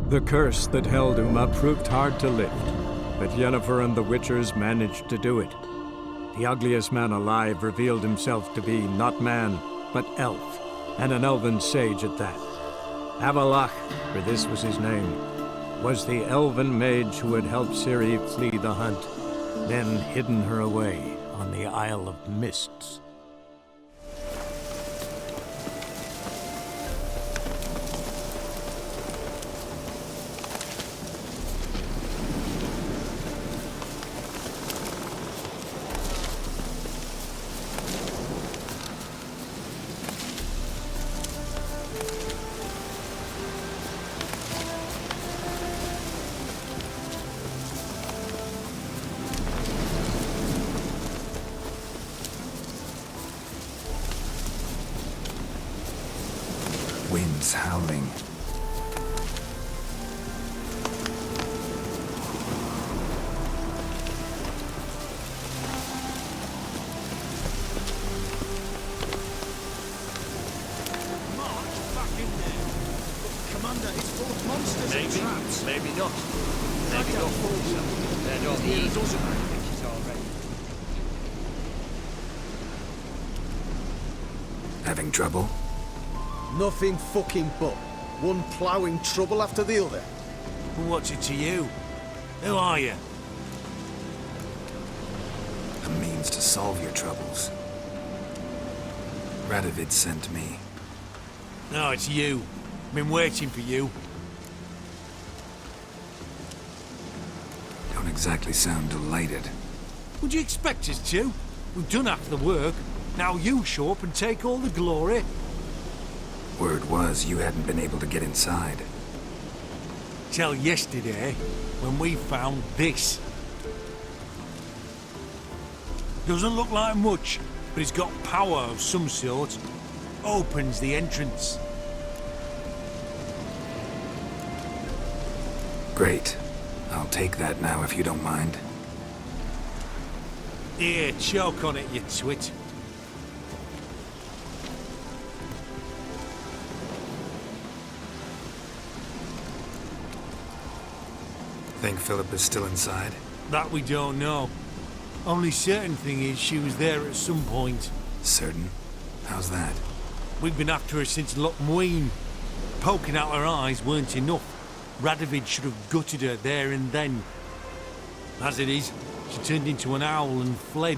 The curse that held Uma proved hard to lift, but Yennefer and the Witchers managed to do it. The ugliest man alive revealed himself to be not man, but elf, and an elven sage at that. Avalach, for this was his name, was the elven mage who had helped Ciri flee the hunt, then hidden her away on the Isle of Mists. Winds howling. Commander, it's full of monsters and traps. Maybe not. Maybe not. They're not here. Doesn't think it's already. Having trouble? Nothing fucking but. One ploughing trouble after the other. What's it to you? Who are you? A means to solve your troubles. Radovid sent me. No, it's you. Been waiting for you. Don't exactly sound delighted. Would you expect us to? We've done half the work. Now you show up and take all the glory. Word was you hadn't been able to get inside. Till yesterday, when we found this. Doesn't look like much, but it's got power of some sort. Opens the entrance. Great. I'll take that now if you don't mind. Here, choke on it, you twit. Think Philip is still inside? That we don't know. Only certain thing is she was there at some point. Certain? How's that? We've been after her since Lochmuin. Poking out her eyes weren't enough. Radovid should have gutted her there and then. As it is, she turned into an owl and fled.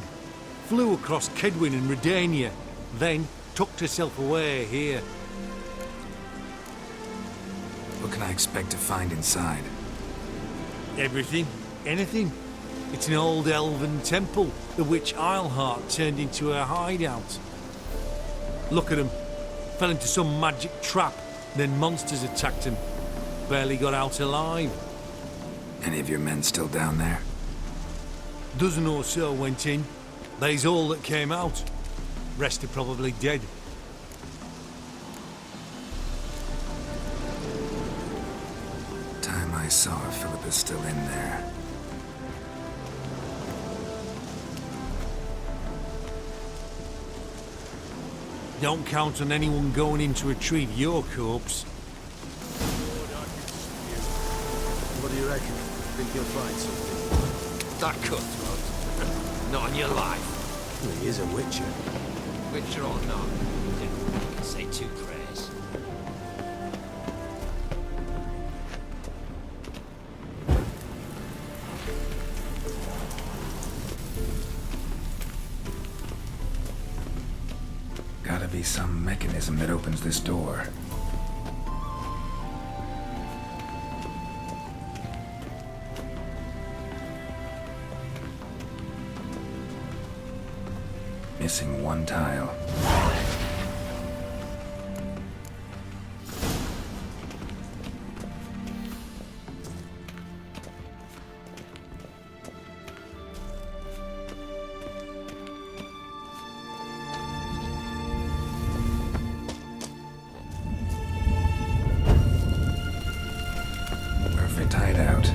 Flew across Kedwin and Redania, then tucked herself away here. What can I expect to find inside? Everything, anything. It's an old elven temple, the witch Isleheart turned into her hideout. Look at them. Fell into some magic trap, then monsters attacked him. Barely got out alive. Any of your men still down there? Dozen or so went in. They's all that came out. Rest are probably dead. Time I saw her, Philip is still in there. Don't count on anyone going in to retrieve your corpse. What do you reckon? Think you'll find something? That cutthroat. Not in your life. Well, he is a witcher. Witcher or not, didn't say two prayers. Gotta be some mechanism that opens this door. Missing one tile. Perfect hideout.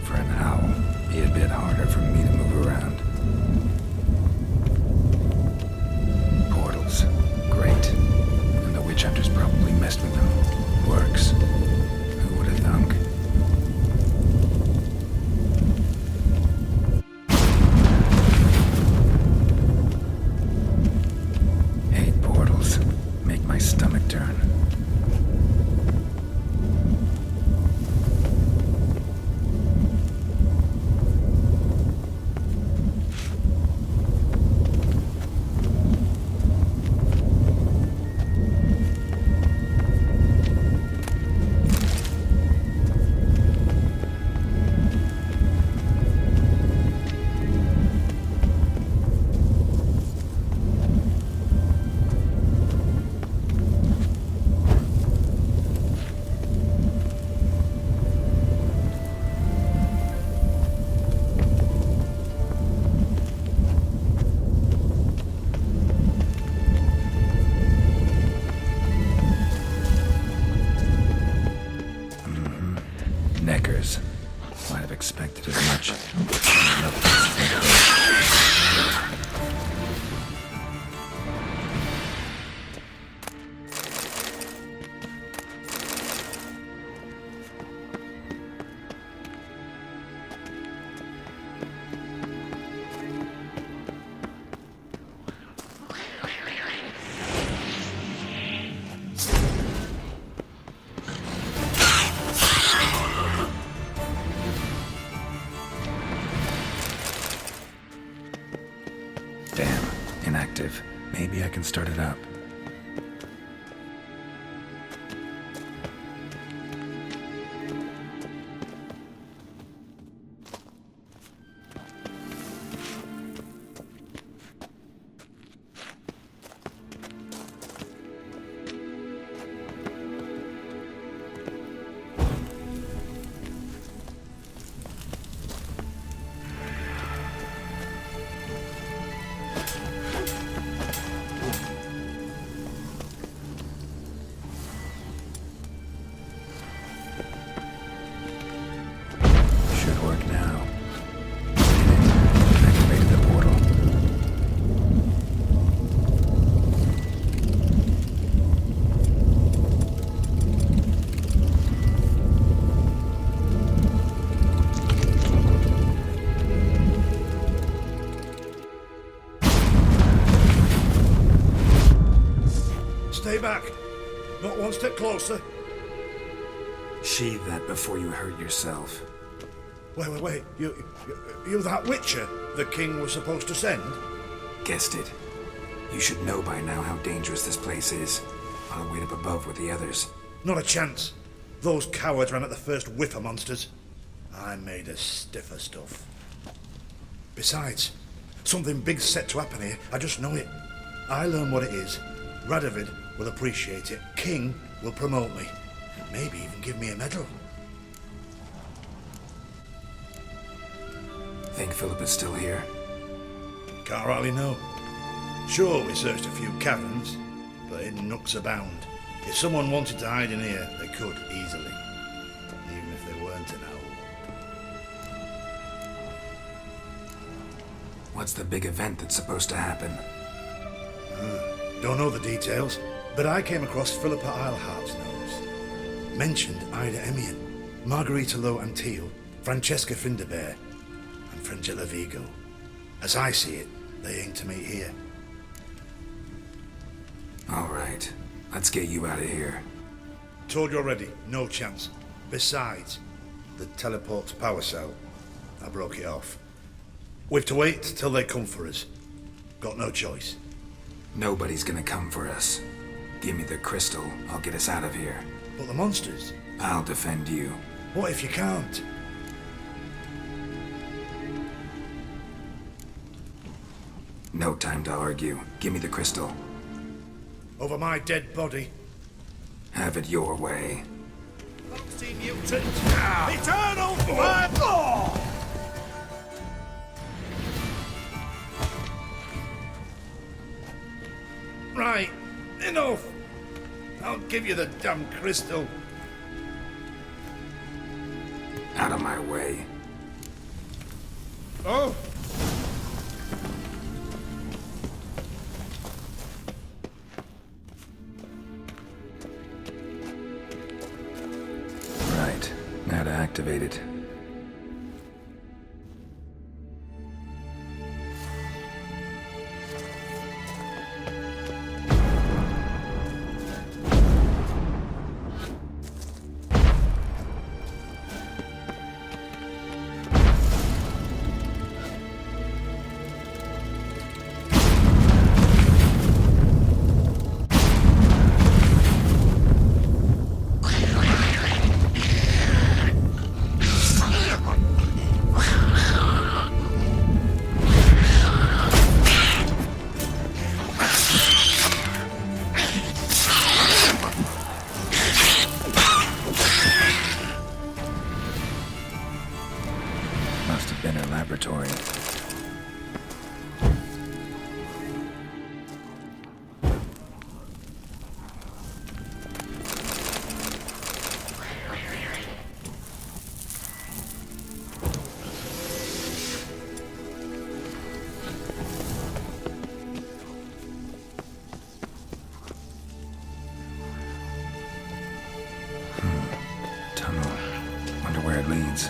For an owl, be a bit harder for me to move around. Portals. Neckers. Might have expected as much. Damn, inactive. Maybe I can start it up. Stay back. Not one step closer. Sheathe that before you hurt yourself. Wait. You that Witcher the king was supposed to send? Guessed it. You should know by now how dangerous this place is. I'll wait up above with the others. Not a chance. Those cowards ran at the first whiff of monsters. I'm made of stiffer stuff. Besides, something big's set to happen here. I just know it. I learn what it is. Radovid will appreciate it. King will promote me. Maybe even give me a medal. Think Philip is still here? Can't rightly know. Sure, we searched a few caverns, but in nooks abound. If someone wanted to hide in here, they could easily. Even if they weren't an owl. What's the big event that's supposed to happen? Don't know the details, but I came across Philippa Eilhart's nose. Mentioned Ida Emian, Margarita Low Antille, Francesca Finderbear, and Frangilla Vigo. As I see it, they aim to meet here. All right, let's get you out of here. Told you already, no chance. Besides, the teleport's power cell, I broke it off. We've to wait till they come for us. Got no choice. Nobody's gonna come for us. Give me the crystal, I'll get us out of here. But the monsters? I'll defend you. What if you can't? No time to argue. Give me the crystal. Over my dead body. Have it your way. Mutant! Eternal fire! Right, enough! I'll give you the damn crystal. Out of my way. Oh! Right, now to activate it. Must have been her laboratory. it leads.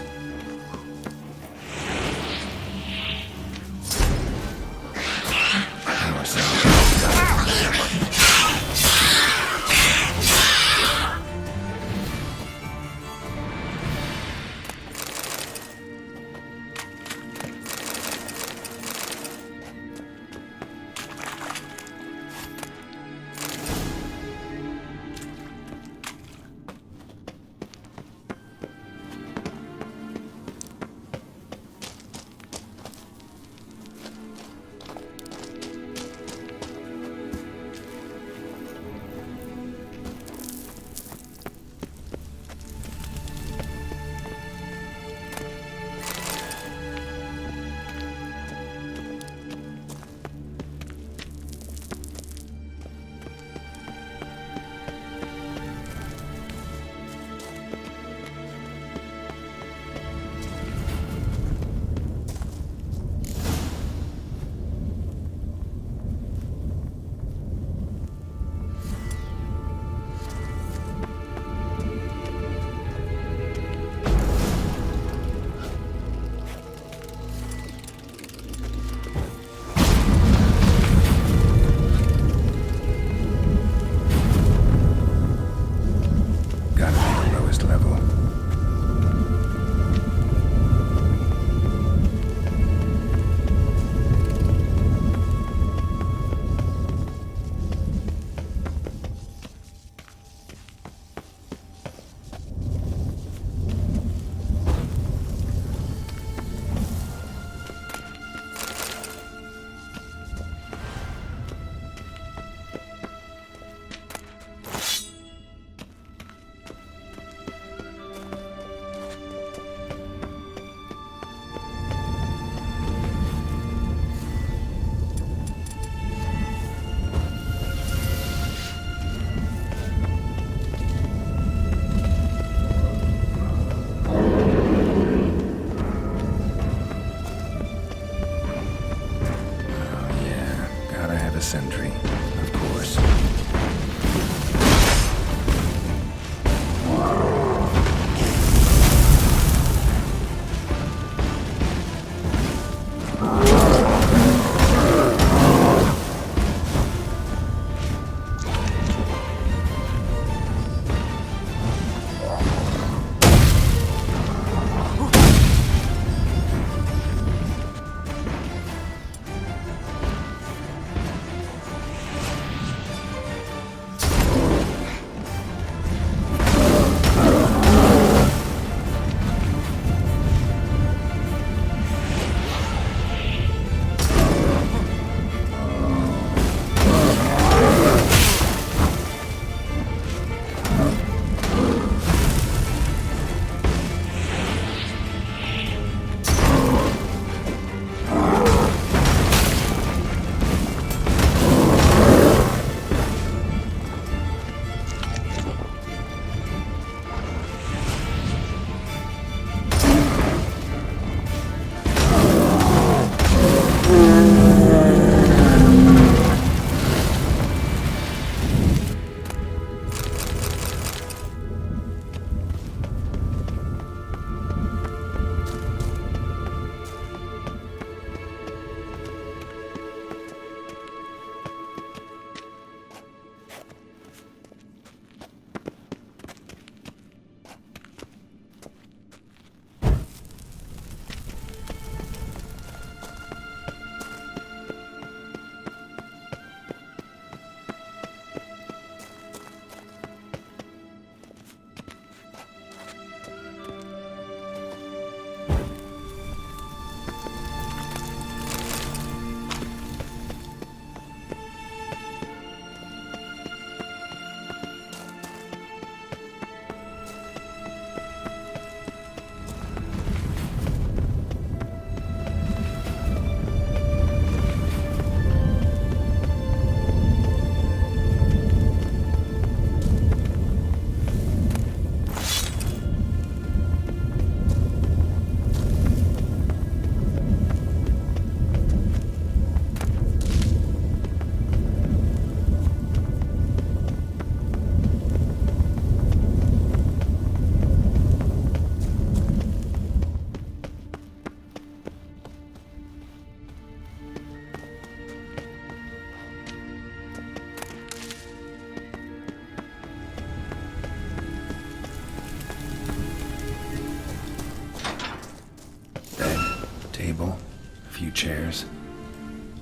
chairs.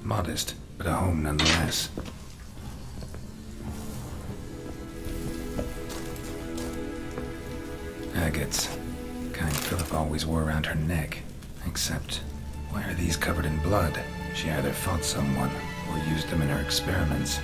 Modest, but a home nonetheless. Agates. Kind Philip always wore around her neck. Except, why are these covered in blood? She either fought someone, or used them in her experiments.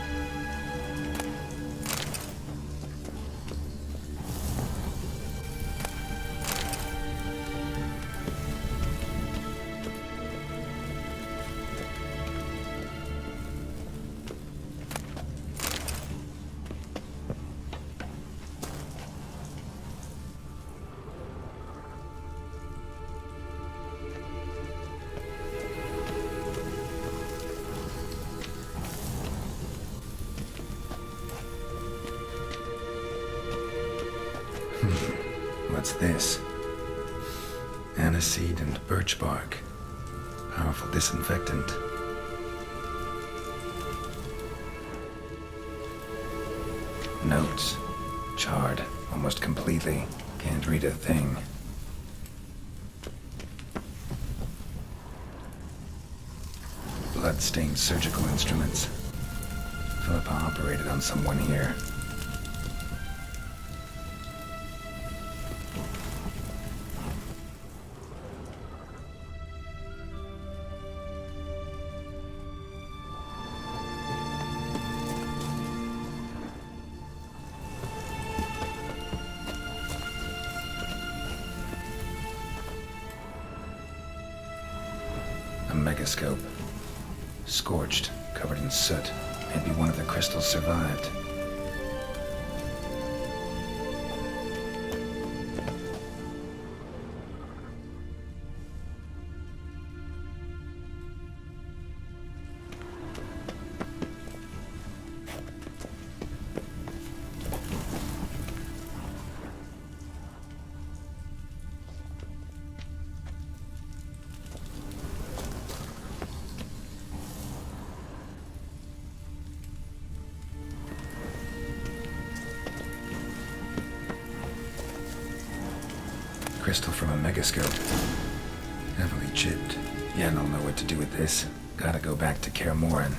What's this? Aniseed and birch bark. Powerful disinfectant. Notes. Charred, almost completely. Can't read a thing. Blood-stained surgical instruments. Philippa operated on someone here. A megascope. Scorched, covered in soot. Maybe one of the crystals survived. Crystal from a megascope. Heavily chipped. Yeah, I don't know what to do with this. Gotta go back to Kaer Morhen.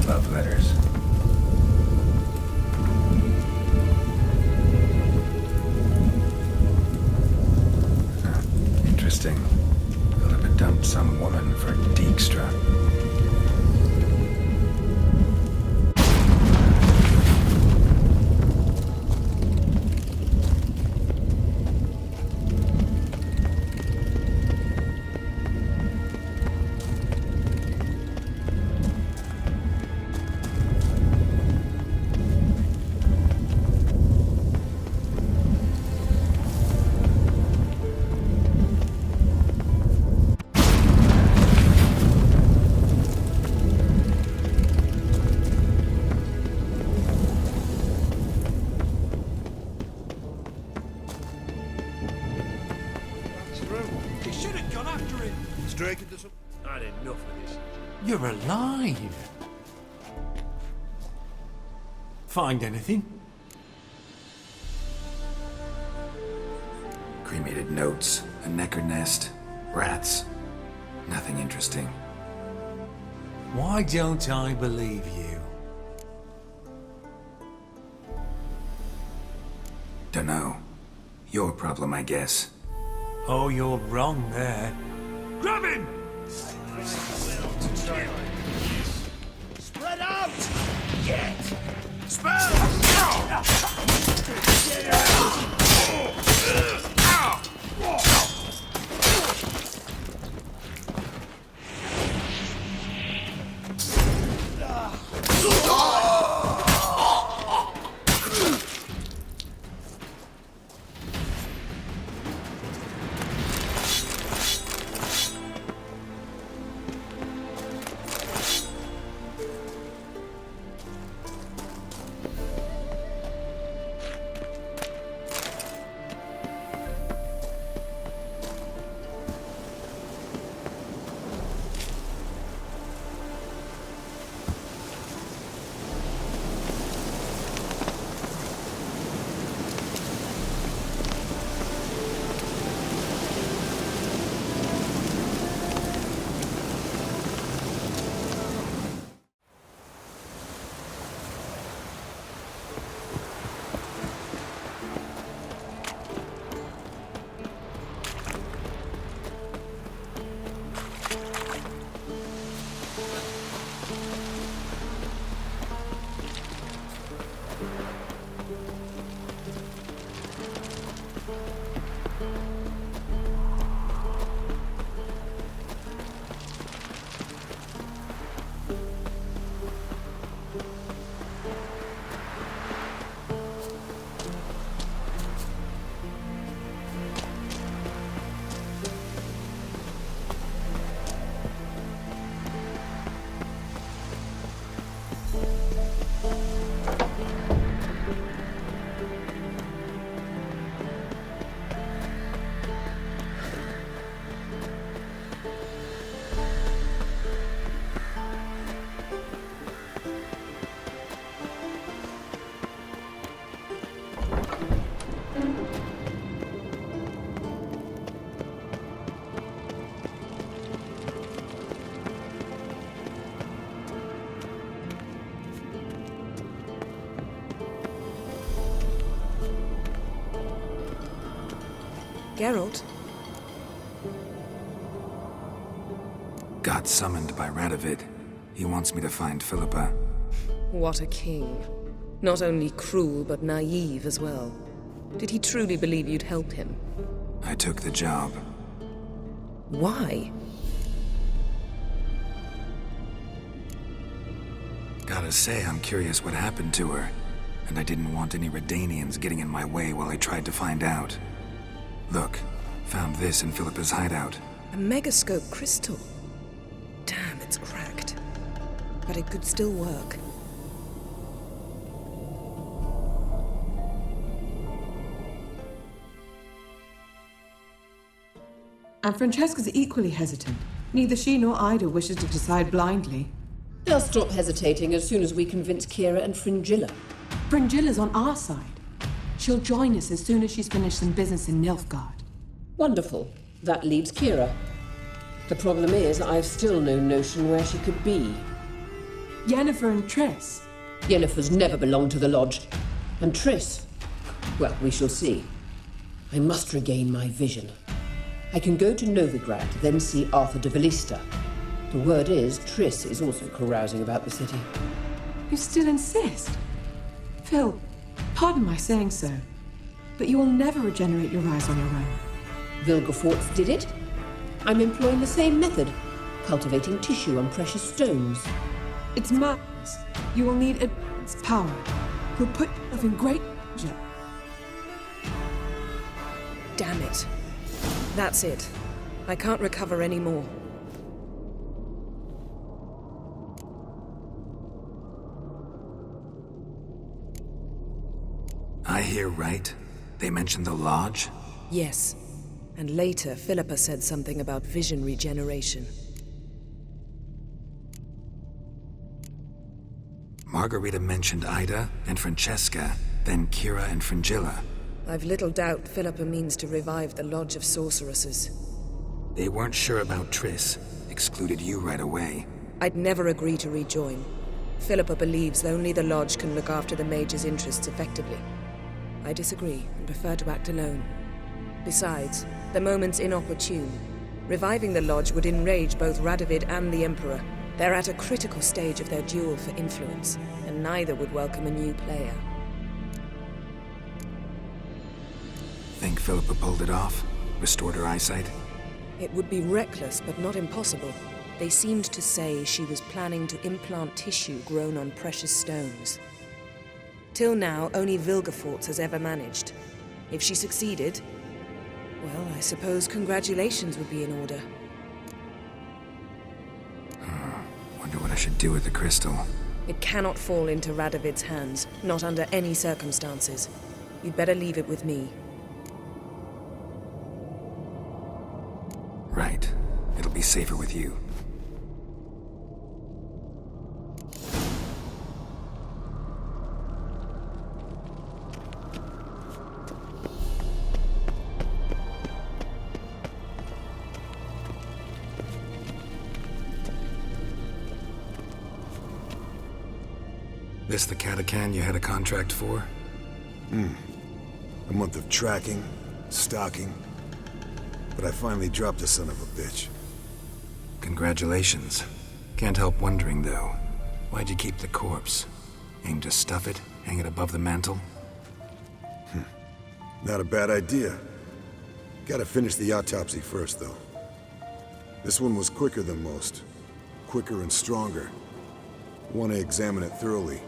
Love letters. Huh. Interesting. Philippa dumped some woman for Dijkstra. You should have gone after him. Straight into some... I had enough of this. You're alive. Find anything? Cremated notes, a necker nest, rats. Nothing interesting. Why don't I believe you? Dunno. Your problem, I guess. Oh, you're wrong there. Grab him! Spread out! Get! Geralt? Got summoned by Radovid. He wants me to find Philippa. What a king. Not only cruel, but naive as well. Did he truly believe you'd help him? I took the job. Why? Gotta say, I'm curious what happened to her. And I didn't want any Redanians getting in my way while I tried to find out. Look, found this in Philippa's hideout. A megascope crystal. Damn, it's cracked. But it could still work. And Francesca's equally hesitant. Neither she nor Ida wishes to decide blindly. They'll stop hesitating as soon as we convince Kira and Fringilla. Fringilla's on our side. She'll join us as soon as she's finished some business in Nilfgaard. Wonderful. That leaves Kira. The problem is, I've still no notion where she could be. Yennefer and Triss. Yennefer's never belonged to the Lodge. And Triss? Well, we shall see. I must regain my vision. I can go to Novigrad, then see Arthur de Valista. The word is, Triss is also carousing about the city. You still insist? Phil, pardon my saying so, but you will never regenerate your eyes on your own. Vilgefortz did it. I'm employing the same method, cultivating tissue and precious stones. It's madness. You will need advanced power. You'll put yourself in great danger. Damn it. That's it. I can't recover any more. I hear right? They mentioned the Lodge? Yes. And later, Philippa said something about vision regeneration. Margarita mentioned Ida and Francesca, then Kira and Fringilla. I've little doubt Philippa means to revive the Lodge of Sorceresses. They weren't sure about Triss, excluded you right away. I'd never agree to rejoin. Philippa believes only the Lodge can look after the Mage's interests effectively. I disagree and prefer to act alone. Besides, the moment's inopportune. Reviving the Lodge would enrage both Radovid and the Emperor. They're at a critical stage of their duel for influence, and neither would welcome a new player. Think Philippa pulled it off? Restored her eyesight? It would be reckless, but not impossible. They seemed to say she was planning to implant tissue grown on precious stones. Till now, only Vilgefortz has ever managed. If she succeeded, well, I suppose congratulations would be in order. Wonder what I should do with the crystal. It cannot fall into Radovid's hands, not under any circumstances. You'd better leave it with me. Right. It'll be safer with you. This the catachan you had a contract for? A month of tracking, stalking. But I finally dropped the son of a bitch. Congratulations. Can't help wondering, though. Why'd you keep the corpse? Aim to stuff it? Hang it above the mantle? Not a bad idea. Gotta finish the autopsy first, though. This one was quicker than most. Quicker and stronger. Want to examine it thoroughly.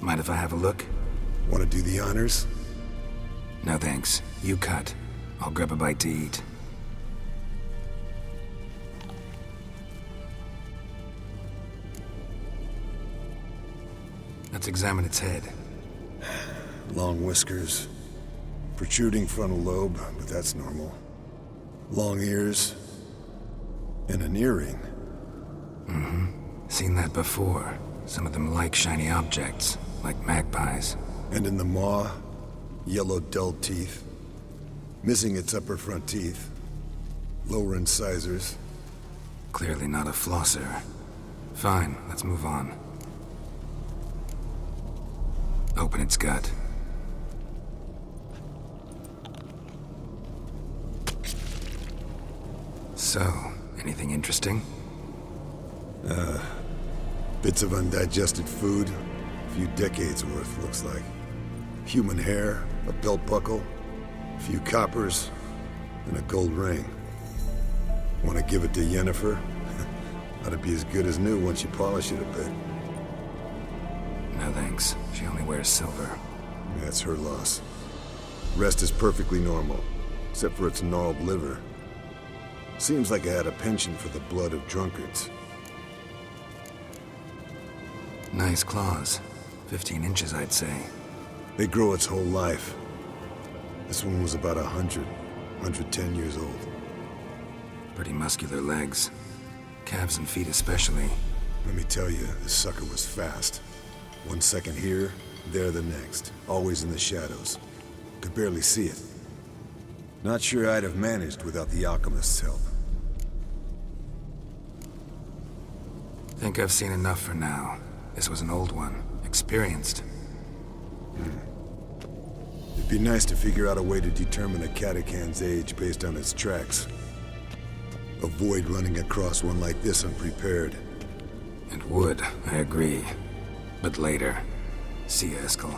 Mind if I have a look? Want to do the honors? No thanks. You cut. I'll grab a bite to eat. Let's examine its head. Long whiskers. Protruding frontal lobe, but that's normal. Long ears. And an earring. Seen that before. Some of them like shiny objects, like magpies. And in the maw, yellow dull teeth. Missing its upper front teeth. Lower incisors. Clearly not a flosser. Fine, let's move on. Open its gut. So, anything interesting? Bits of undigested food. A few decades worth, looks like. Human hair, a belt buckle, a few coppers, and a gold ring. Want to give it to Yennefer? Ought to be as good as new once you polish it a bit. No thanks. She only wears silver. That's her loss. Rest is perfectly normal, except for its gnarled liver. Seems like I had a penchant for the blood of drunkards. Nice claws. 15 inches, I'd say. They grow its whole life. This one was about 110 years old. Pretty muscular legs. Calves and feet especially. Let me tell you, this sucker was fast. 1 second here, there the next. Always in the shadows. Could barely see it. Not sure I'd have managed without the alchemist's help. Think I've seen enough for now. This was an old one. Experienced. It'd be nice to figure out a way to determine a catacan's age based on its tracks. Avoid running across one like this unprepared. It would, I agree. But later. See you, Eskel.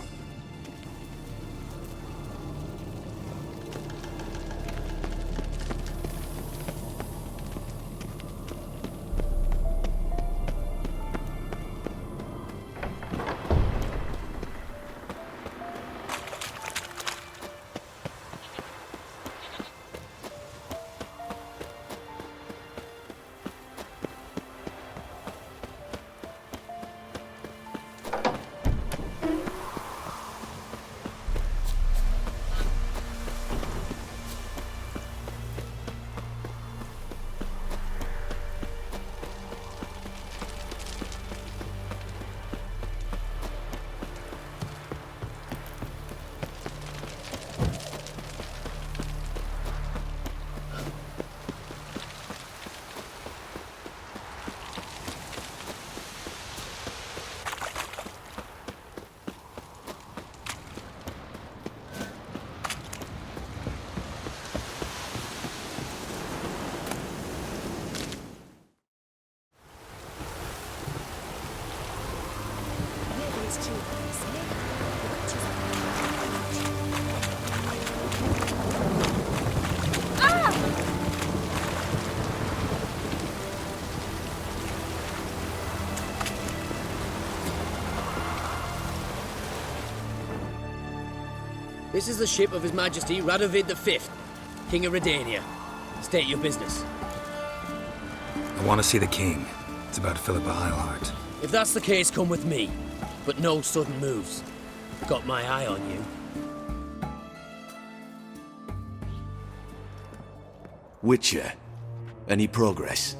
This is the ship of His Majesty Radovid V, King of Redania. State your business. I want to see the king. It's about Philippa Eilhart. If that's the case, come with me. But no sudden moves. Got my eye on you. Witcher, any progress?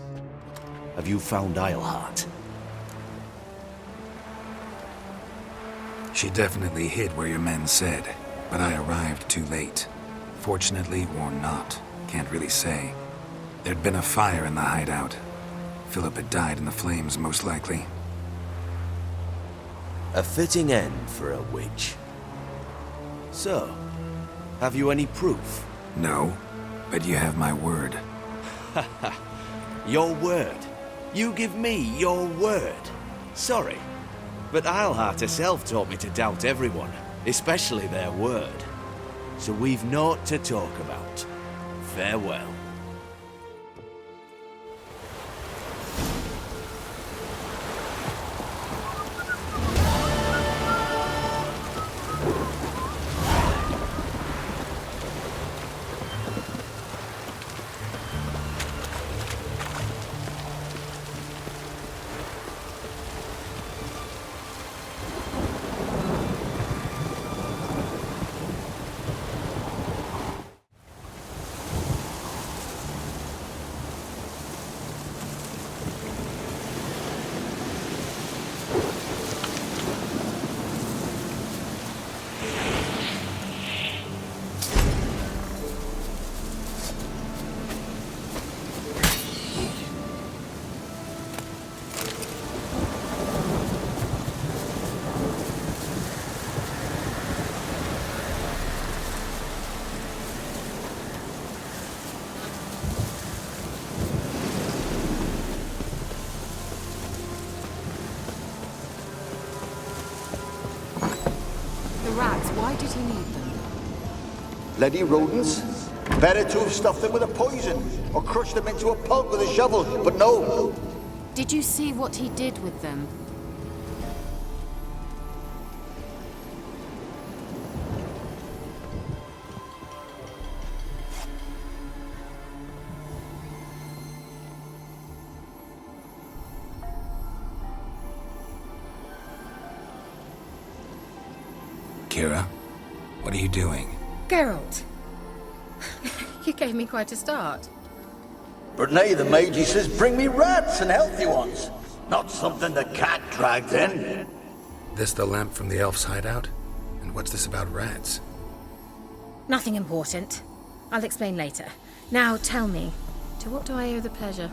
Have you found Eilhart? She definitely hid where your men said, but I arrived too late. Fortunately or not, can't really say. There'd been a fire in the hideout. Philip had died in the flames, most likely. A fitting end for a witch. So, have you any proof? No, but you have my word. Your word? You give me your word? Sorry, but Eilhart herself taught me to doubt everyone, especially their word. So we've naught to talk about. Farewell. did he need them? Bloody rodents. Better to have stuffed them with a poison, or crushed them into a pulp with a shovel, but no. Did you see what he did with them? Kira, what are you doing? Geralt! You gave me quite a start. But now the mage he says bring me rats and healthy ones. Not something the cat dragged in. This the lamp from the elf's hideout? And what's this about rats? Nothing important. I'll explain later. Now tell me, to what do I owe the pleasure?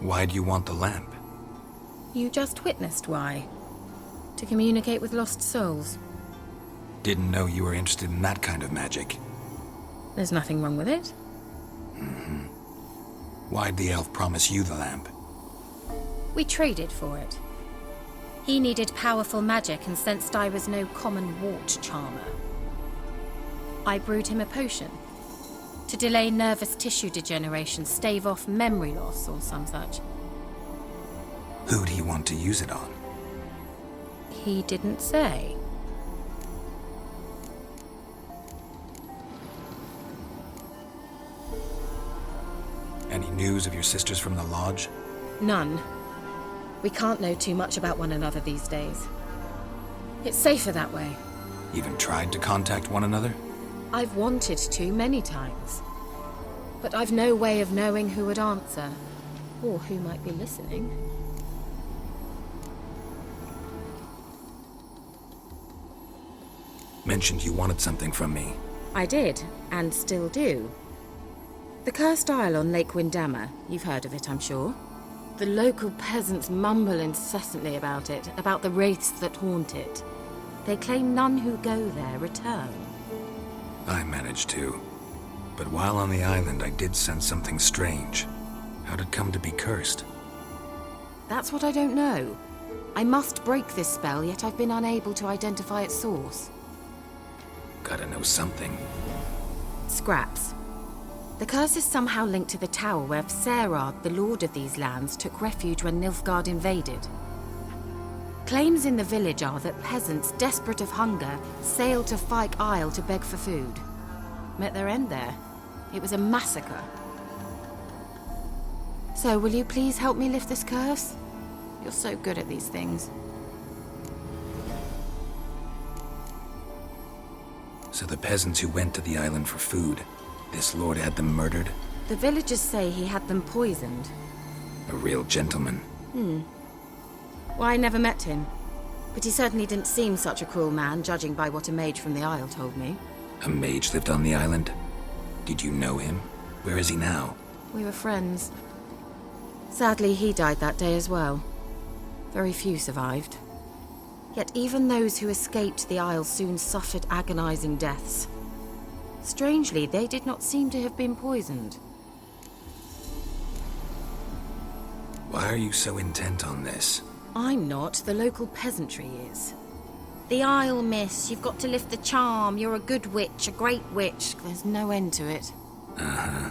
Why do you want the lamp? You just witnessed why. To communicate with lost souls. Didn't know you were interested in that kind of magic. There's nothing wrong with it. Mm-hmm. Why'd the elf promise you the lamp? We traded for it. He needed powerful magic and sensed I was no common wart charmer. I brewed him a potion. To delay nervous tissue degeneration, stave off memory loss or some such. Who'd he want to use it on? He didn't say. Any news of your sisters from the lodge? None. We can't know too much about one another these days. It's safer that way. Even tried to contact one another? I've wanted to many times. But I've no way of knowing who would answer, or who might be listening. Mentioned you wanted something from me. I did, and still do. The Cursed Isle on Lake Windammer, you've heard of it, I'm sure. The local peasants mumble incessantly about it, about the wraiths that haunt it. They claim none who go there return. I managed to. But while on the island, I did sense something strange. How'd it come to be cursed? That's what I don't know. I must break this spell, yet I've been unable to identify its source. Gotta know something. Scraps. The curse is somehow linked to the tower where Serard, the lord of these lands, took refuge when Nilfgaard invaded. Claims in the village are that peasants, desperate of hunger, sailed to Fyke Isle to beg for food. Met their end there. It was a massacre. So, will you please help me lift this curse? You're so good at these things. So the peasants who went to the island for food, this lord had them murdered? The villagers say he had them poisoned. A real gentleman. Well, I never met him. But he certainly didn't seem such a cruel man, judging by what a mage from the Isle told me. A mage lived on the island? Did you know him? Where is he now? We were friends. Sadly, he died that day as well. Very few survived. Yet even those who escaped the Isle soon suffered agonizing deaths. Strangely, they did not seem to have been poisoned. Why are you so intent on this? I'm not. The local peasantry is. The Isle, miss. You've got to lift the charm. You're a good witch, a great witch. There's no end to it. Uh-huh.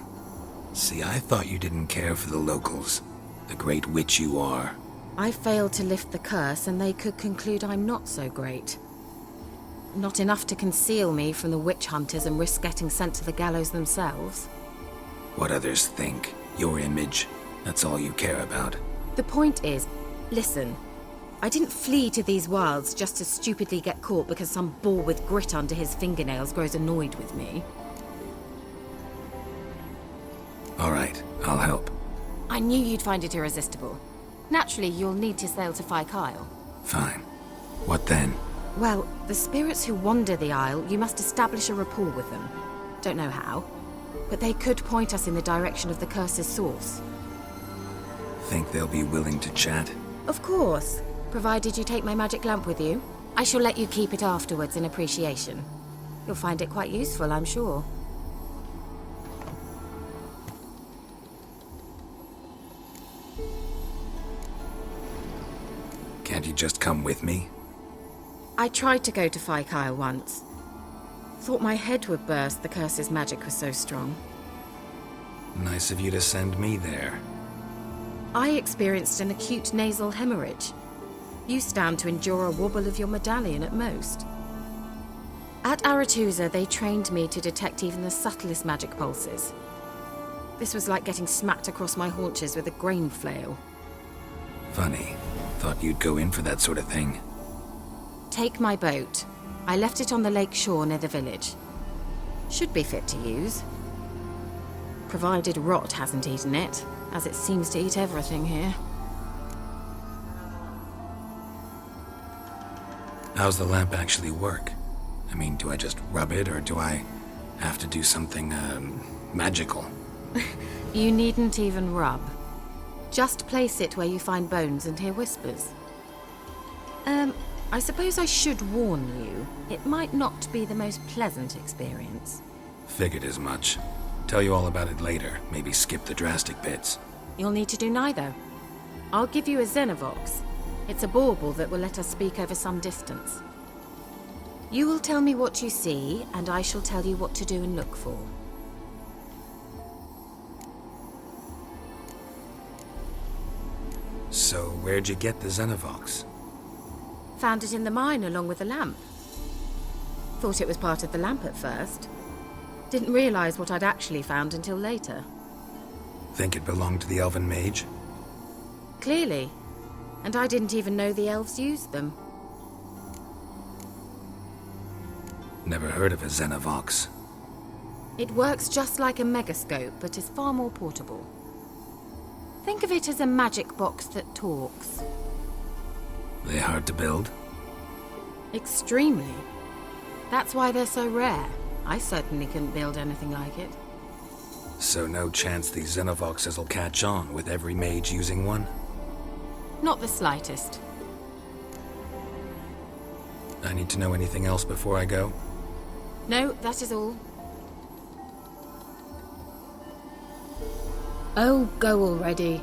See, I thought you didn't care for the locals. The great witch you are. I failed to lift the curse, and they could conclude I'm not so great. Not enough to conceal me from the witch hunters and risk getting sent to the gallows themselves. What others think, your image, that's all you care about. The point is, listen, I didn't flee to these wilds just to stupidly get caught because some boar with grit under his fingernails grows annoyed with me. All right, I'll help. I knew you'd find it irresistible. Naturally, you'll need to sail to Fyke Isle. Fine. What then? Well, the spirits who wander the Isle, you must establish a rapport with them. Don't know how, but they could point us in the direction of the curse's source. Think they'll be willing to chat? Of course, provided you take my magic lamp with you. I shall let you keep it afterwards in appreciation. You'll find it quite useful, I'm sure. just come with me? I tried to go to Kyle once. Thought my head would burst, the curse's magic was so strong. Nice of you to send me there. I experienced an acute nasal hemorrhage. You stand to endure a wobble of your medallion at most. At Aretusa, they trained me to detect even the subtlest magic pulses. This was like getting smacked across my haunches with a grain flail. Funny. Thought you'd go in for that sort of thing. Take my boat. I left it on the lake shore near the village. Should be fit to use. Provided rot hasn't eaten it, as it seems to eat everything here. How's the lamp actually work? I mean, do I just rub it, or do I have to do something, magical? You needn't even rub. Just place it where you find bones and hear whispers. I suppose I should warn you, it might not be the most pleasant experience. Figured as much. Tell you all about it later, maybe skip the drastic bits. You'll need to do neither. I'll give you a Xenovox. It's a bauble that will let us speak over some distance. You will tell me what you see, and I shall tell you what to do and look for. So, where'd you get the Xenovox? Found it in the mine along with the lamp. Thought it was part of the lamp at first. Didn't realize what I'd actually found until later. Think it belonged to the elven mage? Clearly. And I didn't even know the elves used them. Never heard of a Xenovox. It works just like a megascope, but is far more portable. Think of it as a magic box that talks. They hard to build? Extremely. That's why they're so rare. I certainly couldn't build anything like it. So no chance these Xenovoxes will catch on with every mage using one? Not the slightest. I need to know anything else before I go? No, that is all. Oh, go already.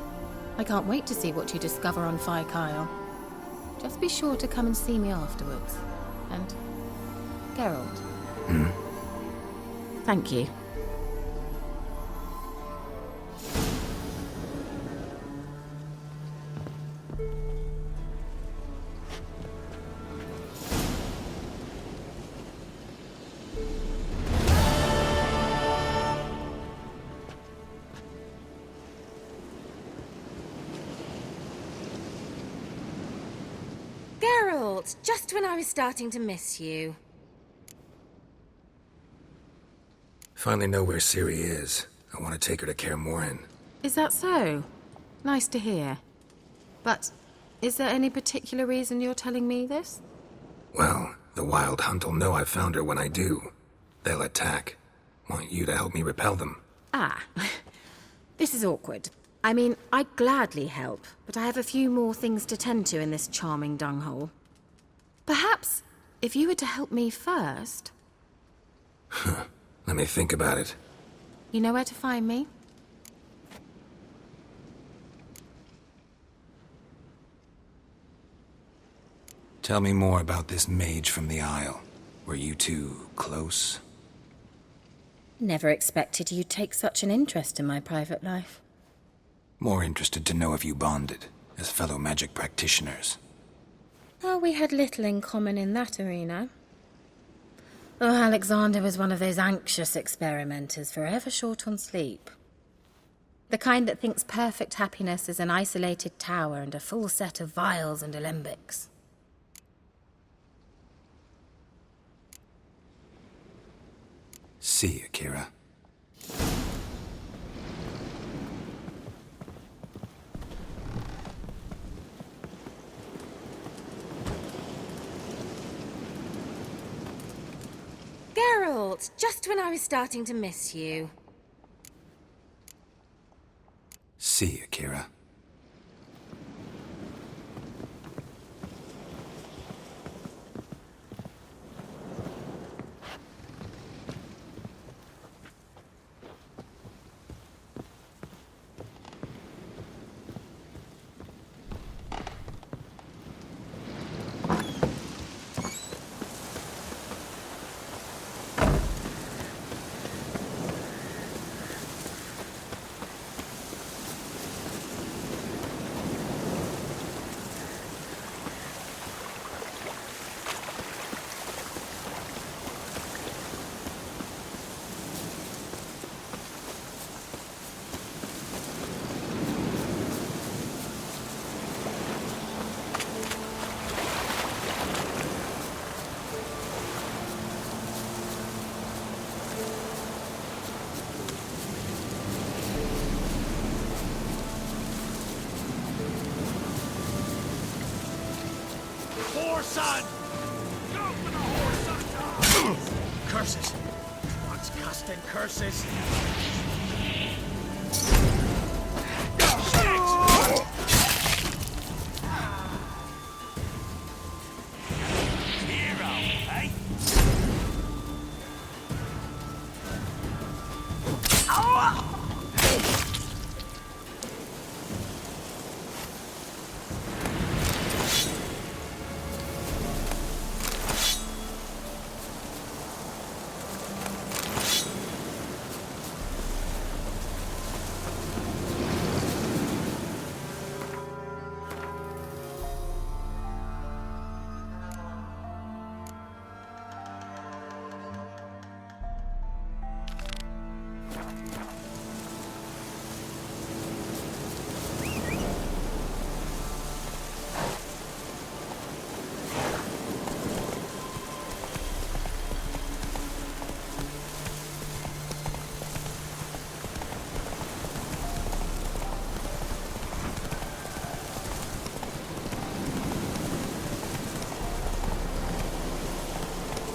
I can't wait to see what you discover on Kyle. Just be sure to come and see me afterwards. And Geralt. Thank you. Geralt, just when I was starting to miss you. Finally know where Ciri is. I want to take her to Kaer Morhen. Is that so? Nice to hear. But is there any particular reason you're telling me this? Well, the Wild Hunt will know I found her when I do. They'll attack. Want you to help me repel them. Ah, this is awkward. I mean, I'd gladly help, but I have a few more things to tend to in this charming dunghole. Perhaps, if you were to help me first... Let me think about it. You know where to find me? Tell me more about this mage from the Isle. Were you two close? Never expected you'd take such an interest in my private life. More interested to know if you bonded, as fellow magic practitioners. Oh, we had little in common in that arena. Oh, Alexander was one of those anxious experimenters, forever short on sleep. The kind that thinks perfect happiness is an isolated tower and a full set of vials and alembics. See you, Kira. Geralt, just when I was starting to miss you. See you, Kira. curses. What's casting curses?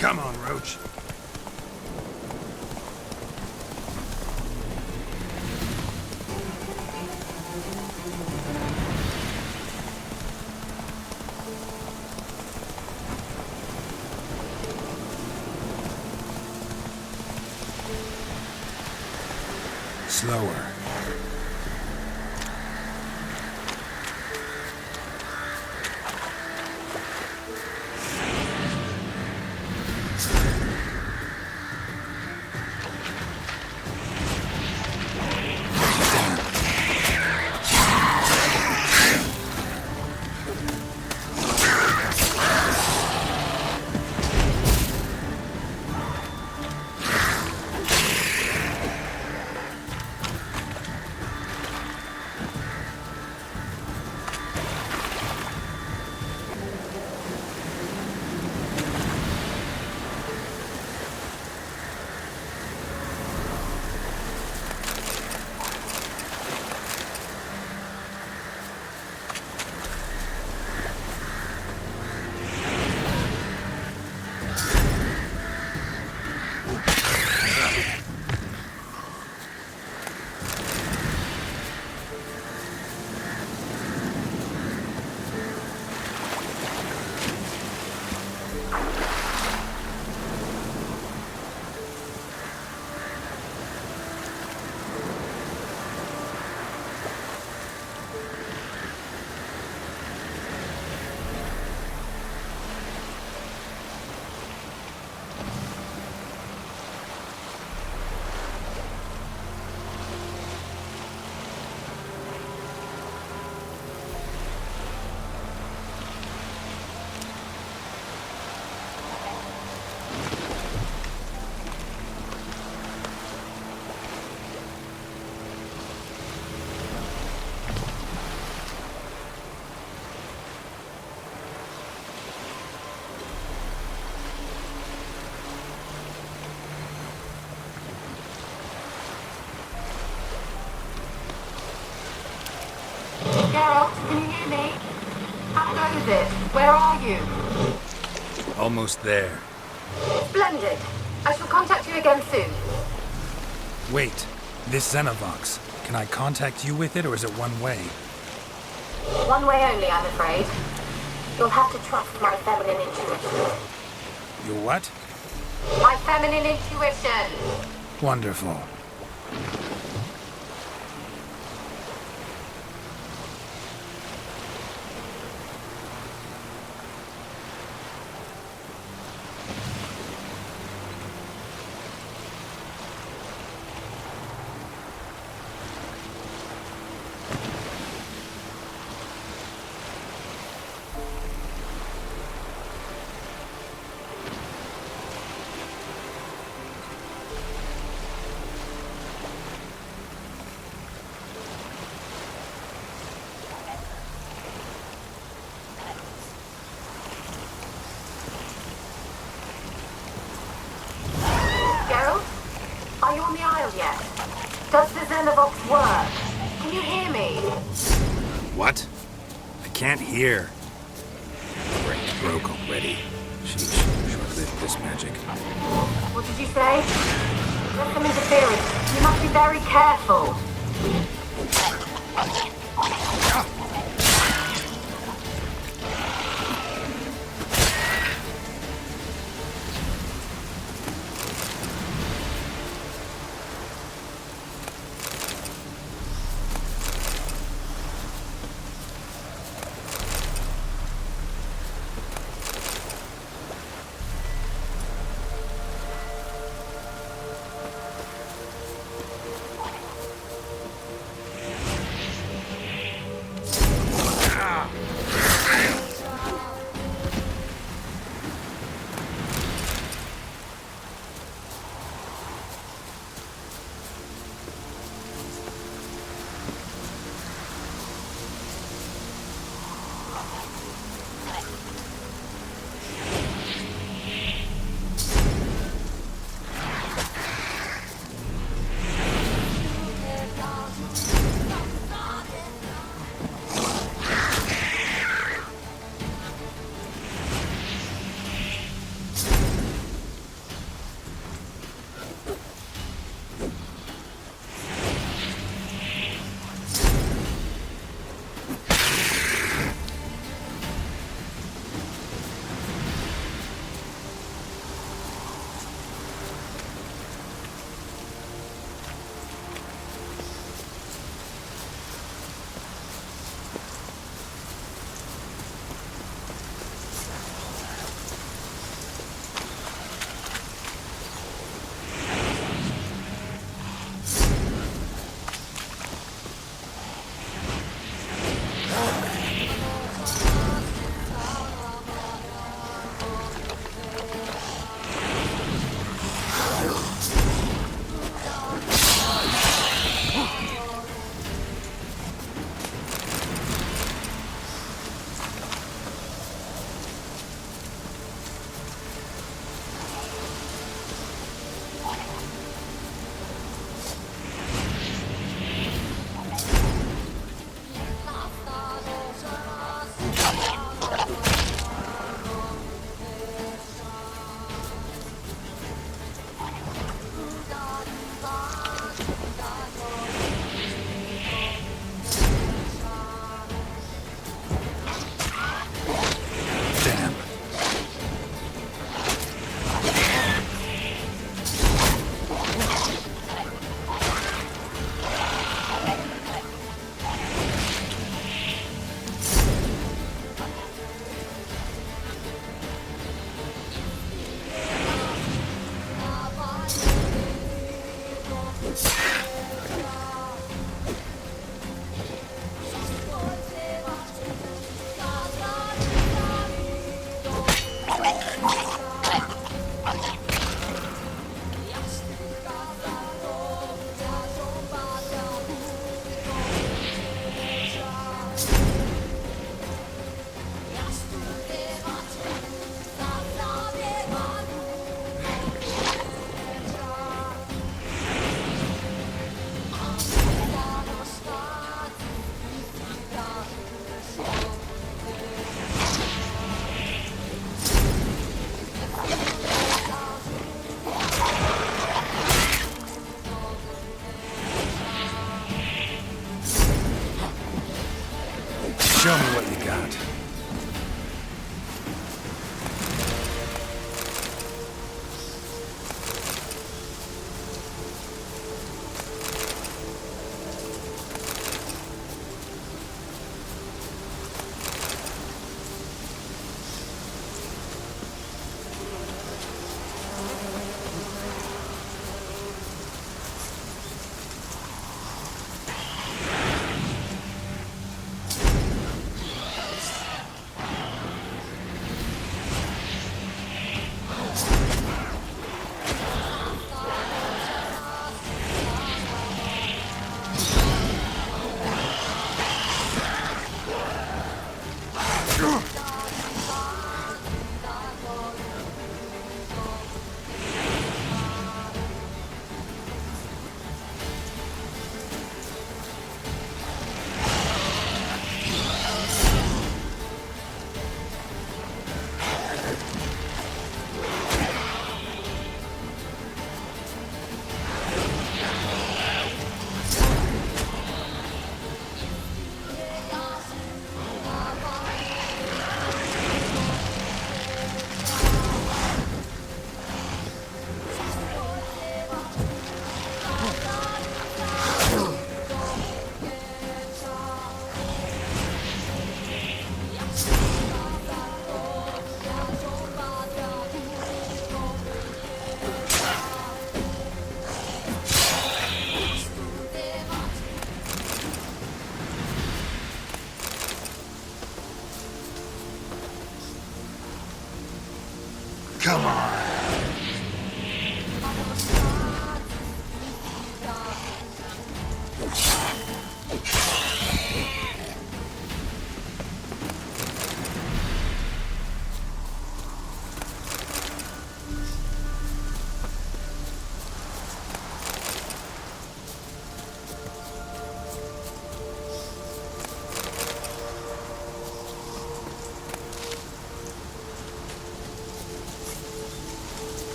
Come on, Roach. Slower. Geralt, can you hear me? How goes it? Where are you? Almost there. Splendid. I shall contact you again soon. Wait, this Xenovox. Can I contact you with it, or is it one way? One way only, I'm afraid. You'll have to trust my feminine intuition. Your what? My feminine intuition! Wonderful. Are you on the Isle yet? Does the Xenovox work? Can you hear me? What? I can't hear. Great, broke already. Sheesh, short-lived this magic. What did you say? There's some interference. You must be very careful.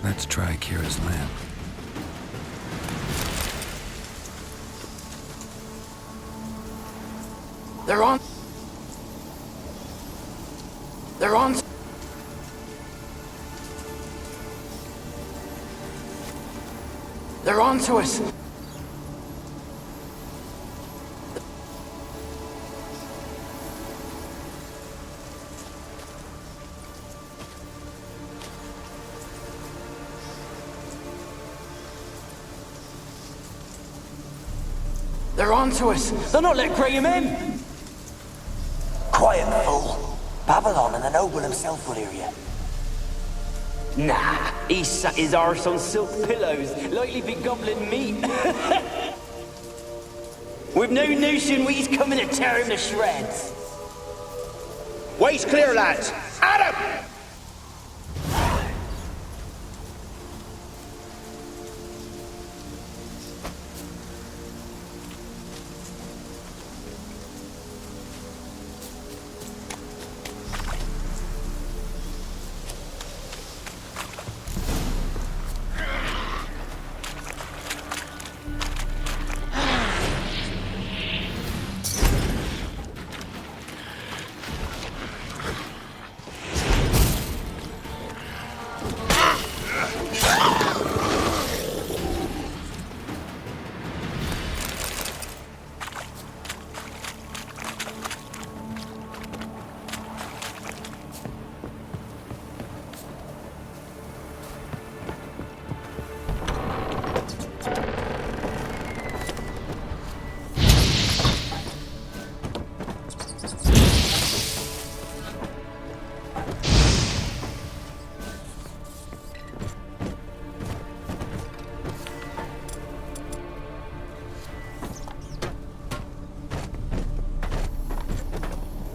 Let's try Kira's lamp. They're on. They're on. They're on to us. They're on to us. They're not letting Graham in. Quiet, fool. Babylon and the noble himself will hear you. Nah, he sat his arse on silk pillows, likely be gobbling meat. We've no notion he's coming to tear him to shreds. Way's clear, lads. Adam!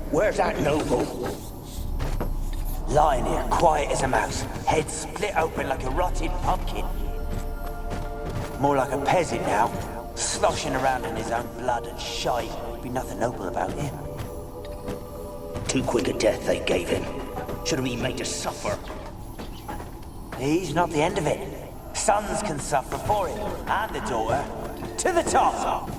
Where's that noble? Lying here, quiet as a mouse, head split open like a rotted pumpkin. More like a peasant now, sloshing around in his own blood and shite. Be nothing noble about him. Too quick a death they gave him. Should have been made to suffer. He's not the end of it. Sons can suffer for him, and the daughter. To the top!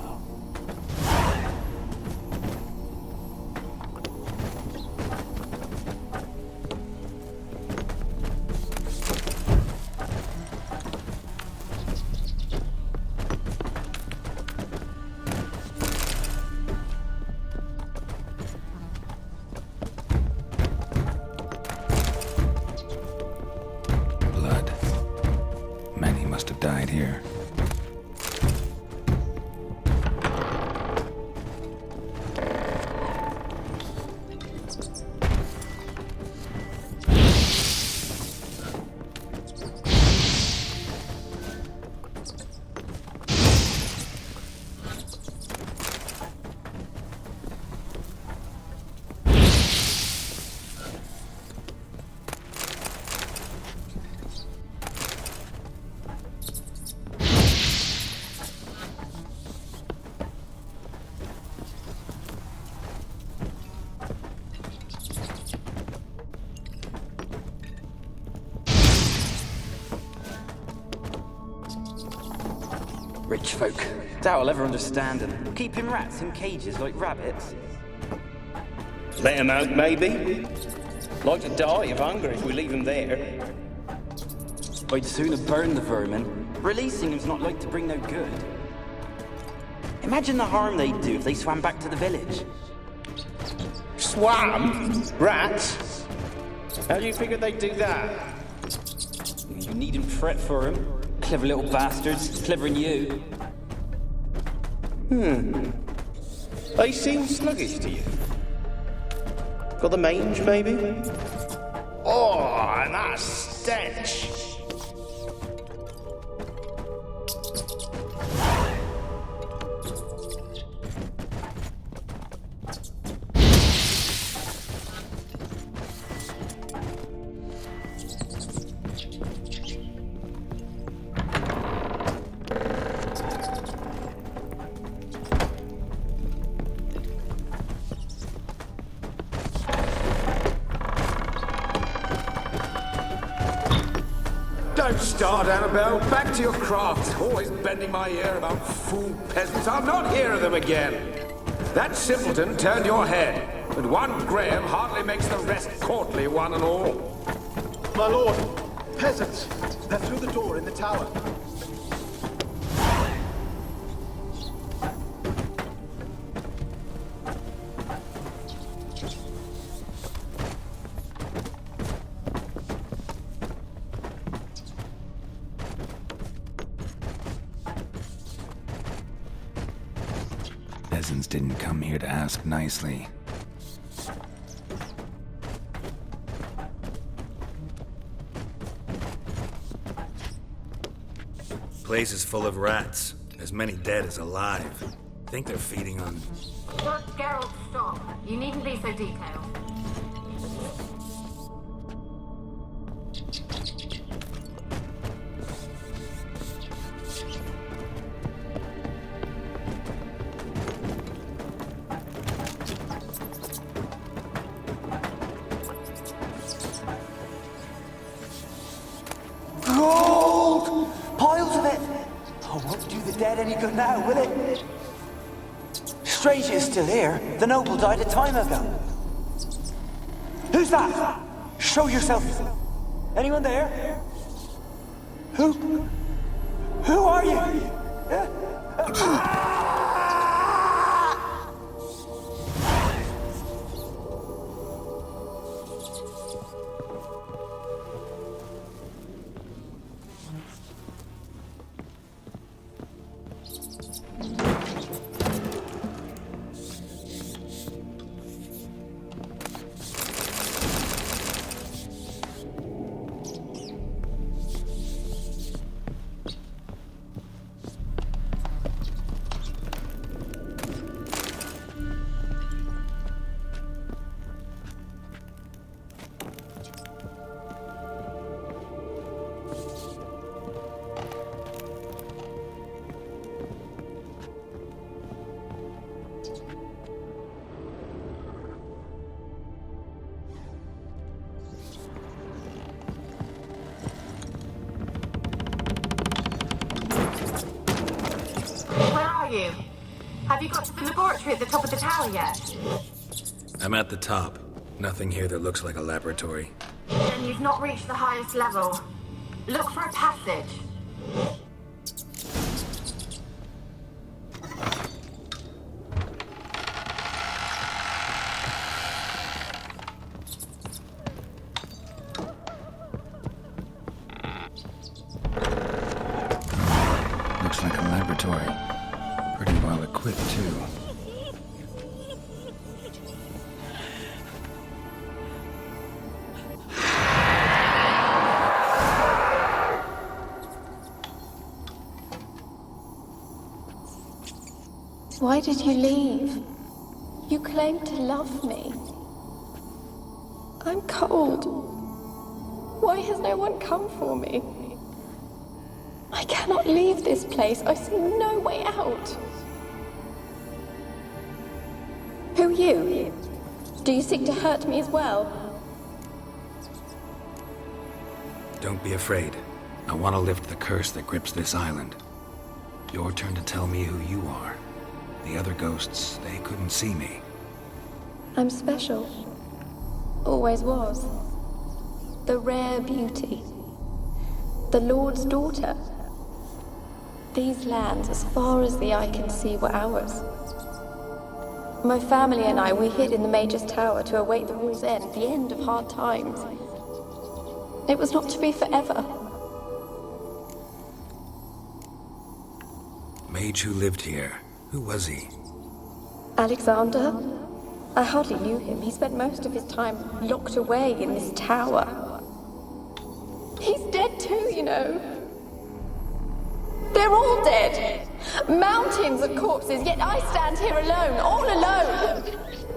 Died here. Rich folk. Doubt I'll ever understand them. Keeping rats in cages like rabbits. Let him out, maybe? Like to die of hunger if we leave him there. I'd sooner burn the vermin. Releasing him's not like to bring no good. Imagine the harm they'd do if they swam back to the village. Swam? Rats? How do you figure they'd do that? You needn't fret for him. Clever little bastards, clever than you. They seem sluggish to you. Got the mange, maybe? Oh, and that stench! Don't start, Annabelle. Back to your craft. Always bending my ear about fool peasants. I'll not hear of them again. That simpleton turned your head, but one Graham hardly makes the rest courtly, one and all. My lord, peasants. They're through the door in the tower. Peasants didn't come here to ask nicely. Place is full of rats. As many dead as alive. Think they're feeding on... Geralt, stop. You needn't be so detailed. Gold! Piles of it! Oh, won't do the dead any good now, will it? Strange it's still here. The noble died a time ago. Who's that? Show yourself. Anyone there? Who are you? You? Have you got to the laboratory at the top of the tower yet? I'm at the top. Nothing here that looks like a laboratory. Then you've not reached the highest level. Look for a passage. Looks like a laboratory. Pretty well equipped, too. Why did you leave? You claimed to love me. I'm cold. Why has no one come for me? I cannot leave this place. I see no way out. Who are you? Do you seek to hurt me as well? Don't be afraid. I want to lift the curse that grips this island. Your turn to tell me who you are. The other ghosts, they couldn't see me. I'm special. Always was. The rare beauty. The Lord's daughter. These lands, as far as the eye can see, were ours. My family and I, we hid in the Major's Tower to await the war's end, the end of hard times. It was not to be forever. Mage who lived here. Who was he? Alexander? I hardly knew him. He spent most of his time locked away in this tower. He's dead too, you know. They're all dead. Mountains of corpses, yet I stand here alone, all alone.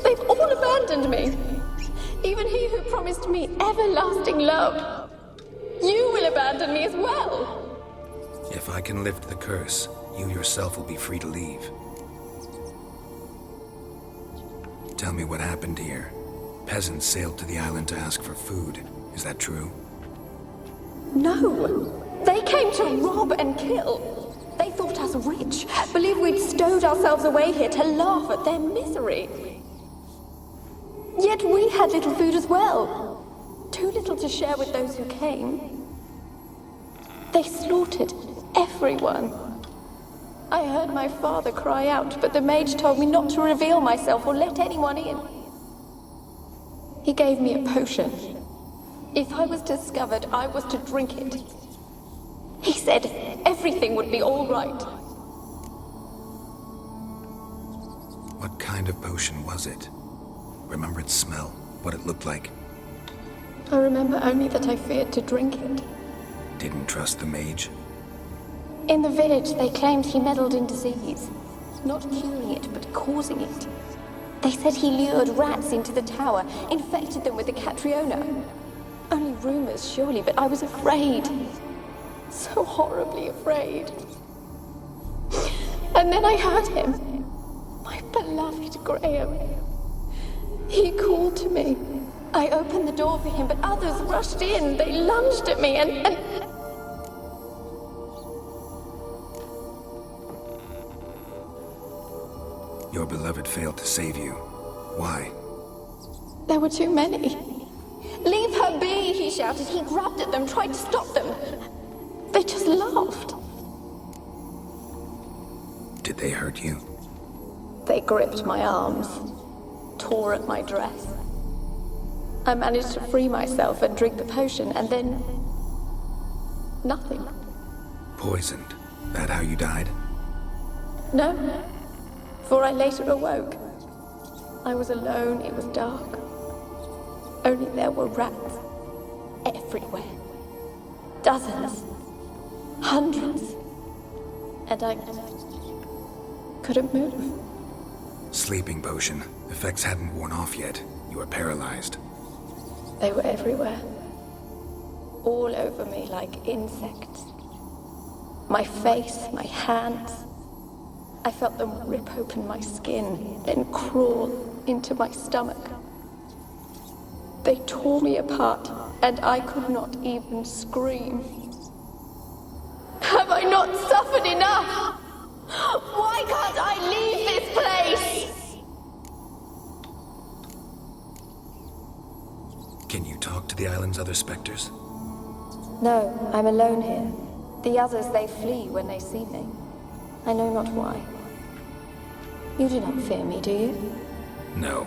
They've all abandoned me. Even he who promised me everlasting love. You will abandon me as well. If I can lift the curse, you yourself will be free to leave. Tell me what happened here. Peasants sailed to the island to ask for food. Is that true? No. They came to rob and kill. They thought us rich, believed we'd stowed ourselves away here to laugh at their misery. Yet we had little food as well. Too little to share with those who came. They slaughtered everyone. I heard my father cry out, but the mage told me not to reveal myself or let anyone in. He gave me a potion. If I was discovered, I was to drink it. He said everything would be all right. What kind of potion was it? Remember its smell? What it looked like? I remember only that I feared to drink it. Didn't trust the mage? In the village, they claimed he meddled in disease. Not curing it, but causing it. They said he lured rats into the tower, infected them with the Catriona. Only rumors, surely, but I was afraid. So horribly afraid. And then I heard him. My beloved Graham. He called to me. I opened the door for him, but others rushed in. They lunged at me and... Your beloved failed to save you. Why? There were too many. Leave her be, he shouted. He grabbed at them, tried to stop them. They just laughed. Did they hurt you? They gripped my arms, tore at my dress. I managed to free myself and drink the potion, and then... nothing. Poisoned. That how you died? No, for I later awoke. I was alone, it was dark. Only there were rats everywhere. Dozens. Hundreds. And I couldn't move. Sleeping potion. Effects hadn't worn off yet. You were paralyzed. They were everywhere. All over me like insects. My face, my hands. I felt them rip open my skin, then crawl into my stomach. They tore me apart, and I could not even scream. Have I not suffered enough? Why can't I leave this place? Can you talk to the island's other specters? No, I'm alone here. The others, they flee when they see me. I know not why. You do not fear me, do you? No.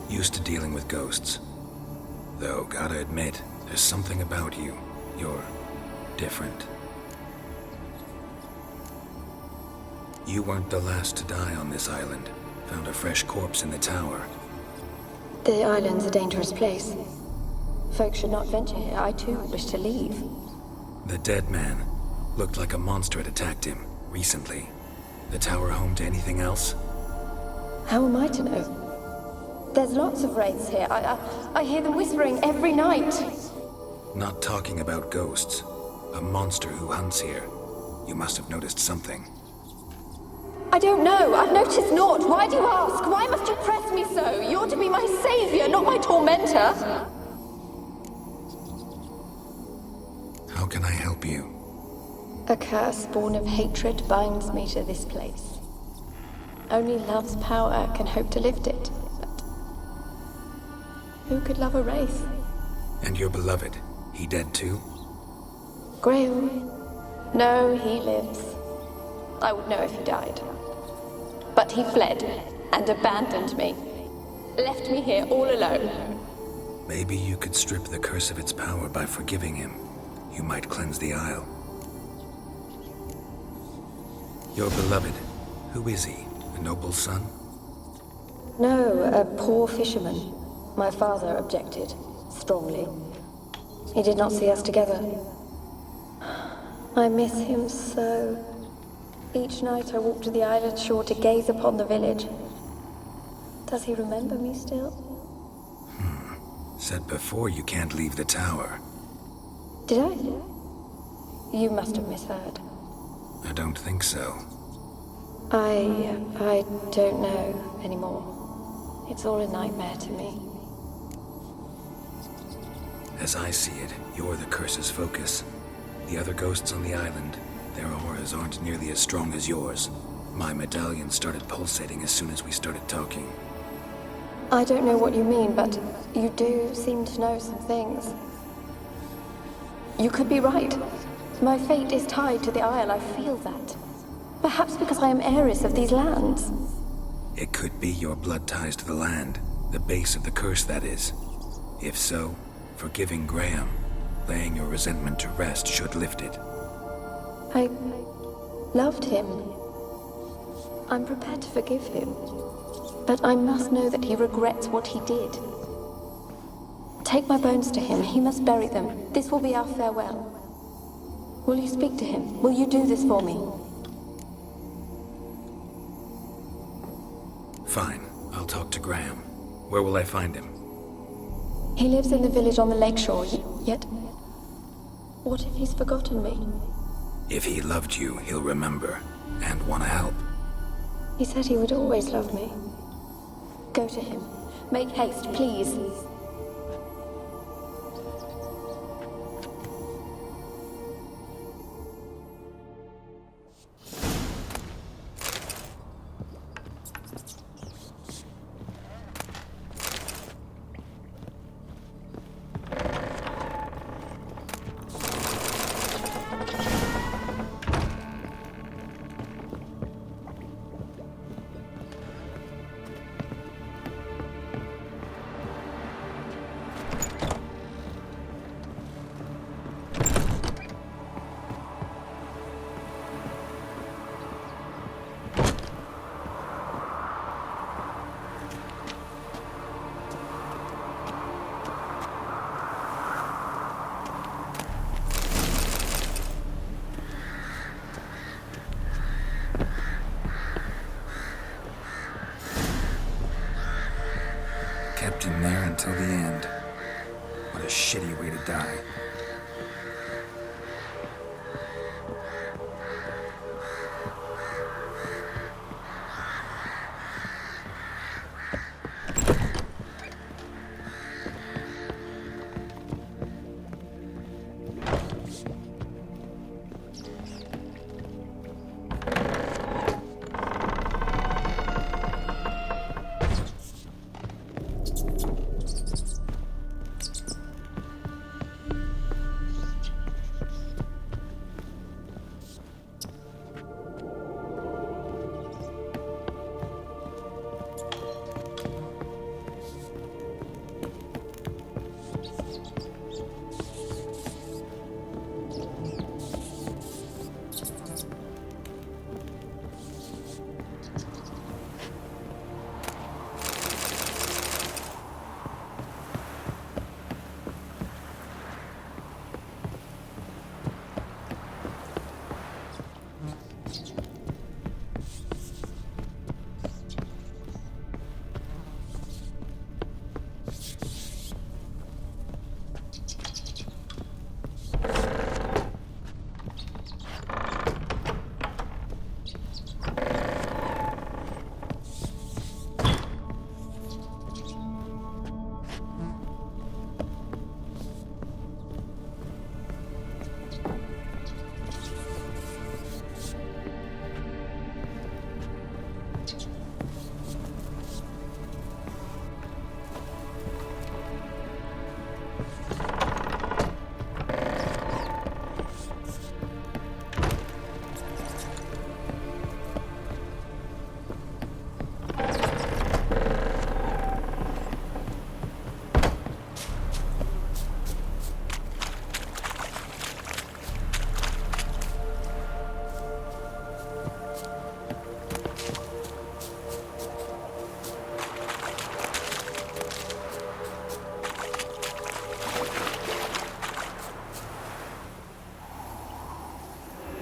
Used to dealing with ghosts. Though, gotta admit, there's something about you. You're different. You weren't the last to die on this island. Found a fresh corpse in the tower. The island's a dangerous place. Folks should not venture here. I too wish to leave. The dead man. Looked like a monster had attacked him, recently. The tower home to anything else? How am I to know? There's lots of wraiths here. I hear them whispering every night. Not talking about ghosts. A monster who hunts here. You must have noticed something. I don't know. I've noticed naught. Why do you ask? Why must you press me so? You're to be my savior, not my tormentor. How can I help you? A curse born of hatred binds me to this place. Only love's power can hope to lift it. But who could love a wraith? And your beloved, he dead too? Grail? No, he lives. I would know if he died. But he fled and abandoned me. Left me here all alone. Maybe you could strip the curse of its power by forgiving him. You might cleanse the Isle. Your beloved, who is he? A noble son? No, a poor fisherman. My father objected, strongly. He did not see us together. I miss him so. Each night I walk to the island shore to gaze upon the village. Does he remember me still? Said before you can't leave the tower. Did I? You must have misheard. I don't think so. I don't know anymore. It's all a nightmare to me. As I see it, you're the curse's focus. The other ghosts on the island, their auras aren't nearly as strong as yours. My medallion started pulsating as soon as we started talking. I don't know what you mean, but you do seem to know some things. You could be right. My fate is tied to the Isle, I feel that. Perhaps because I am heiress of these lands. It could be your blood ties to the land, the base of the curse, that is. If so, forgiving Graham, laying your resentment to rest should lift it. I loved him. I'm prepared to forgive him. But I must know that he regrets what he did. Take my bones to him. He must bury them. This will be our farewell. Will you speak to him? Will you do this for me? Fine. I'll talk to Graham. Where will I find him? He lives in the village on the lakeshore, yet... What if he's forgotten me? If he loved you, he'll remember, and want to help. He said he would always love me. Go to him. Make haste, please. Kept him there until the end. What a shitty way to die.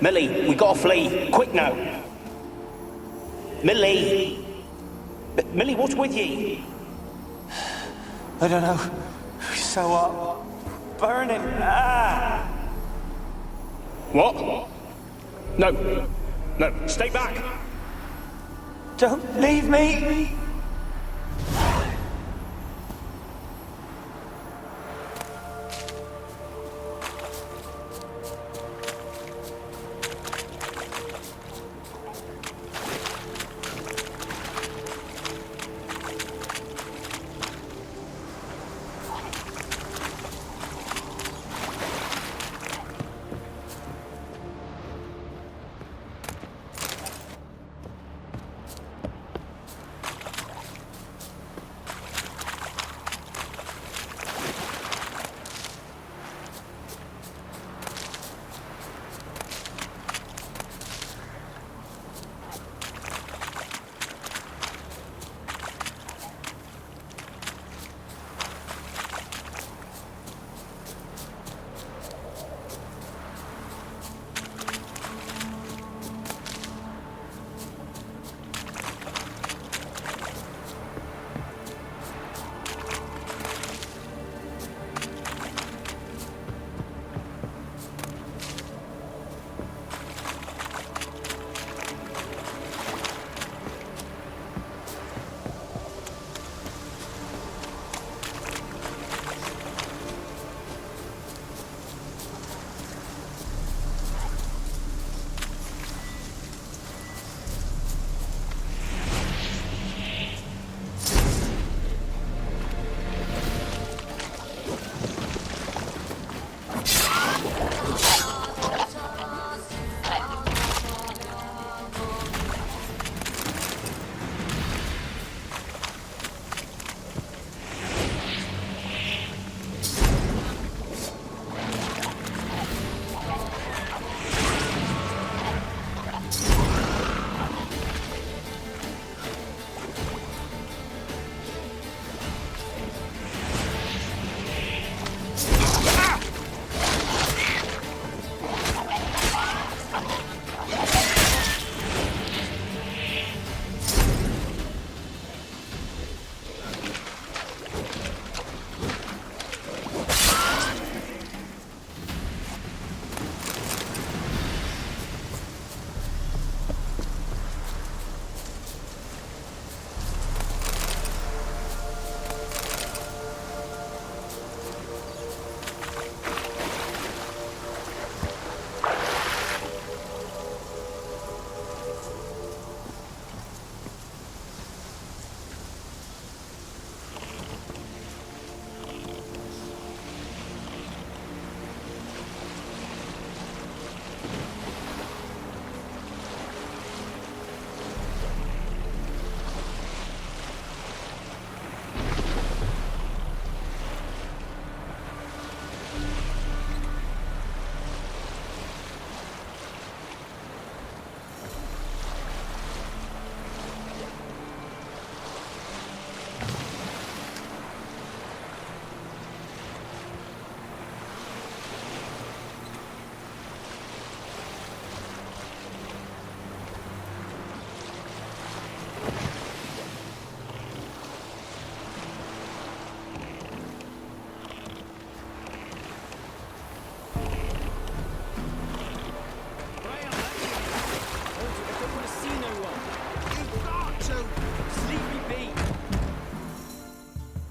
Millie, we gotta flee. Quick now. Millie! Millie, what's with ye? I don't know. So what? Burning. Ah! What? No. No, stay back. Don't leave me.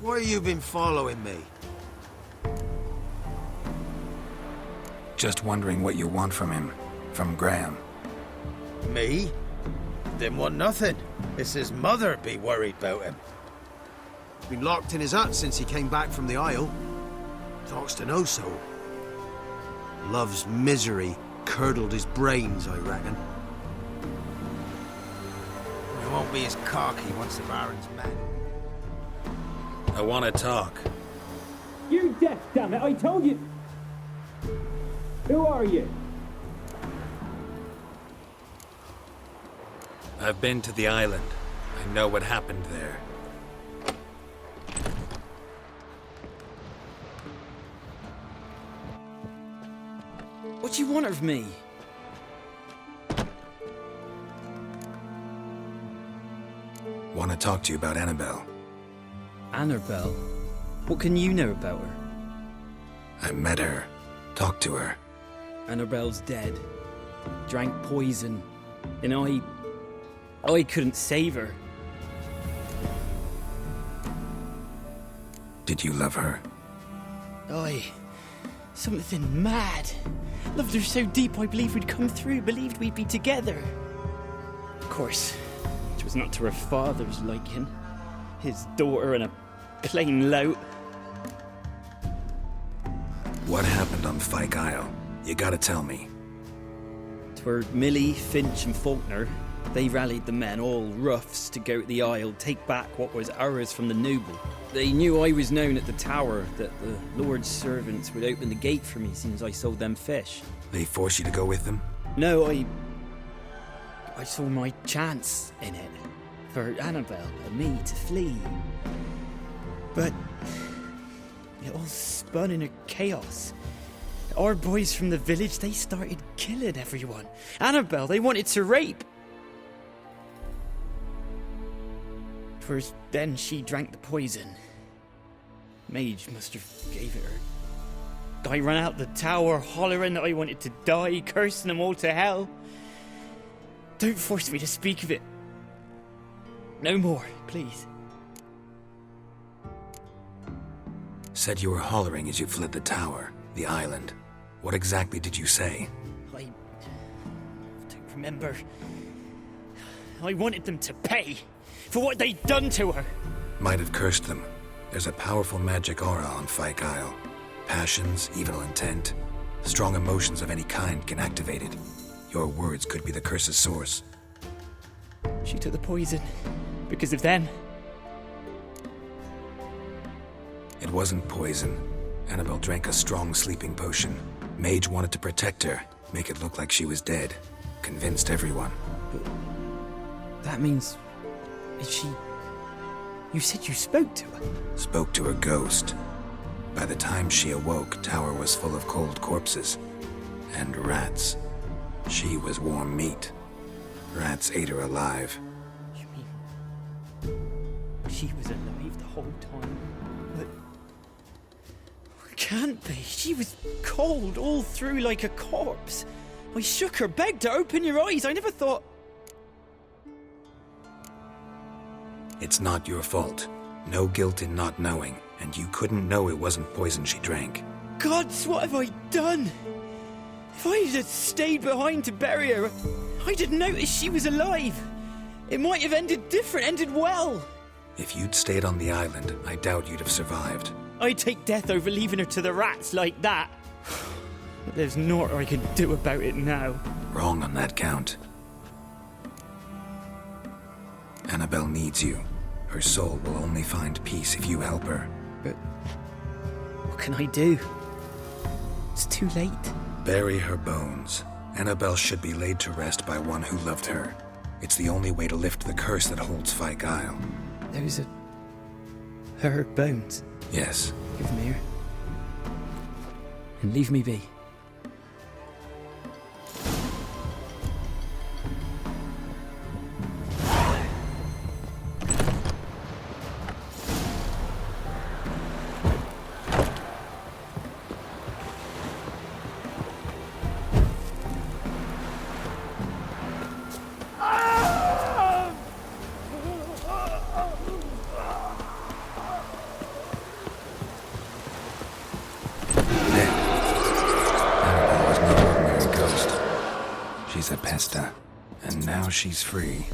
Why you been following me? Just wondering what you want from him. From Graham. Me? Didn't want nothing. It's his mother be worried about him. Been locked in his hut since he came back from the Isle. Talks to no soul. Love's misery curdled his brains, I reckon. He won't be as cocky once the Baron's met. I want to talk. You deaf, damn it! I told you. Who are you? I've been to the island. I know what happened there. What do you want of me? Want to talk to you about Annabelle. Annabelle? What can you know about her? I met her. Talked to her. Annabelle's dead. Drank poison. And I couldn't save her. Did you love her? Something mad. Loved her so deep I believed we'd come through, believed we'd be together. Of course, it was not to her father's liking. His daughter and a plain lout. What happened on Fyke Isle? You gotta tell me. 'Twere Millie, Finch and Faulkner. They rallied the men, all roughs, to go to the Isle, take back what was ours from the noble. They knew I was known at the tower, that the Lord's servants would open the gate for me since I sold them fish. They forced you to go with them? No, I saw my chance in it. For Annabelle and me to flee. But it all spun in a chaos. Our boys from the village, they started killing everyone. Annabelle, they wanted to rape. 'Twas then she drank the poison. Mage must have gave it her. I ran out the tower hollering that I wanted to die, cursing them all to hell. Don't force me to speak of it. No more, please. Said you were hollering as you fled the tower, the island. What exactly did you say? I don't remember. I wanted them to pay for what they'd done to her. Might have cursed them. There's a powerful magic aura on Fyke Isle. Passions, evil intent, strong emotions of any kind can activate it. Your words could be the curse's source. She took the poison because of them. It wasn't poison. Annabelle drank a strong sleeping potion. Mage wanted to protect her, make it look like she was dead. Convinced everyone. But that means... is she... You said you spoke to her? Spoke to her ghost. By the time she awoke, tower was full of cold corpses. And rats. She was warm meat. Rats ate her alive. You mean... she was alive the whole time? But... can't be. She was cold all through like a corpse. I shook her, begged her, open your eyes. I never thought... It's not your fault. No guilt in not knowing, and you couldn't know it wasn't poison she drank. Gods, what have I done? If I had stayed behind to bury her, I'd have noticed she was alive. It might have ended different, ended well. If you'd stayed on the island, I doubt you'd have survived. I'd take death over leaving her to the rats like that. But there's naught I can do about it now. Wrong on that count. Annabelle needs you. Her soul will only find peace if you help her. But what can I do? It's too late. Bury her bones. Annabelle should be laid to rest by one who loved her. It's the only way to lift the curse that holds Fyke Isle. Those are... her bones? Yes. Give them here. And leave me be. She's a pesta, and now she's free.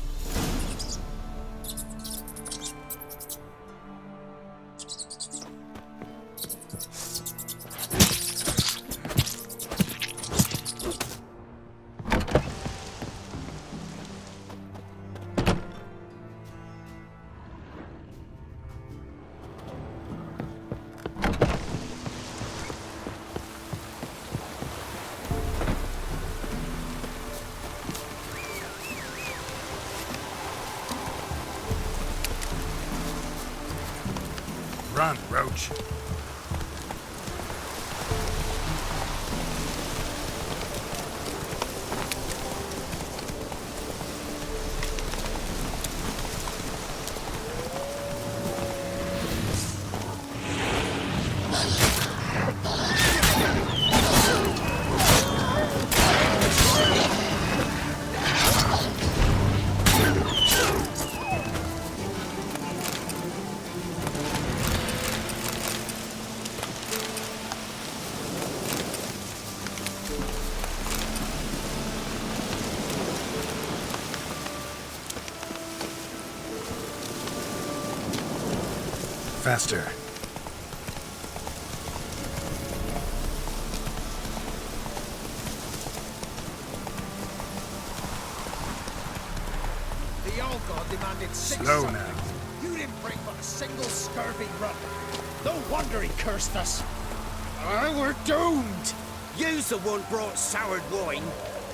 Run, Roach. Faster. The old god demanded 6 Slow something. now. You didn't bring but a single scurvy run. No wonder he cursed us. We're doomed. You's the one brought soured wine.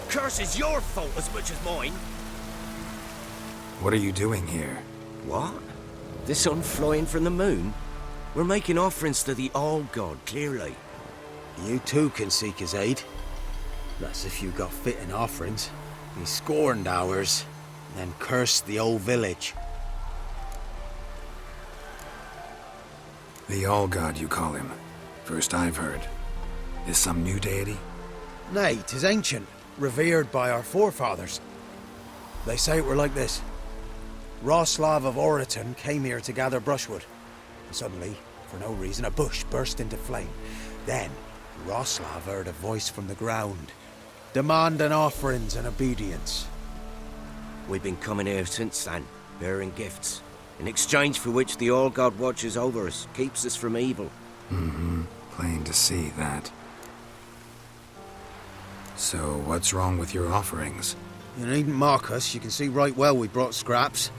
Curse is your fault as much as mine. What are you doing here? What? The sun flying from the moon? We're making offerings to the All-God, clearly. You too can seek his aid. That's if you got fitting offerings. He scorned ours, then cursed the old village. The All-God, you call him. First I've heard. Is some new deity? Nay, 'tis ancient, revered by our forefathers. They say it were like this. Roslav of Oriton came here to gather brushwood. And suddenly, for no reason, a bush burst into flame. Then, Roslav heard a voice from the ground, demanding offerings and obedience. We've been coming here since then, bearing gifts, in exchange for which the All-God watches over us, keeps us from evil. Mm-hmm. Plain to see that. So, what's wrong with your offerings? You needn't mock us. You can see right well we brought scraps.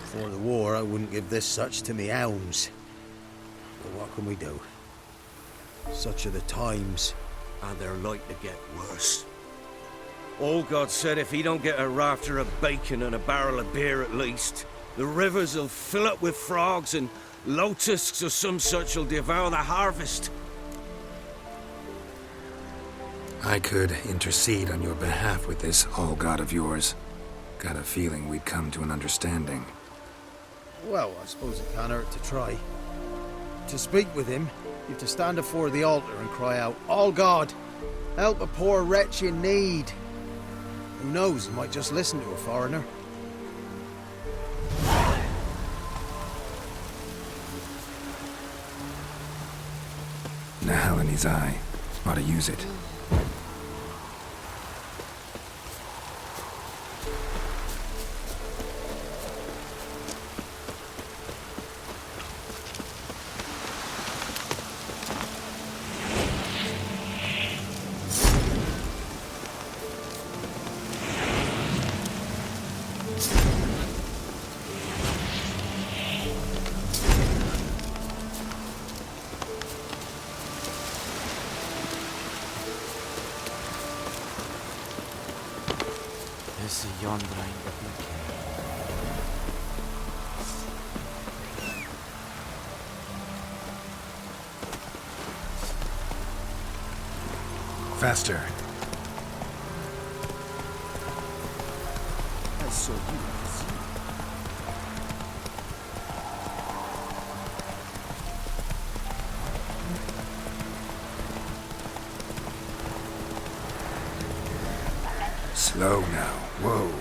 Before the war, I wouldn't give this such to me elms. But what can we do? Such are the times. And they're like to get worse. All-God said if he don't get a rafter of bacon and a barrel of beer at least, the rivers will fill up with frogs and locusts or some such will devour the harvest. I could intercede on your behalf with this All-God of yours. Got a feeling we'd come to an understanding. Well, I suppose it can't hurt to try. To speak with him, you have to stand before the altar and cry out, "All God, help a poor wretch in need." Who knows, he might just listen to a foreigner. Nahal in his eye. Ought to use it. Faster. I saw you. Slow now. Whoa.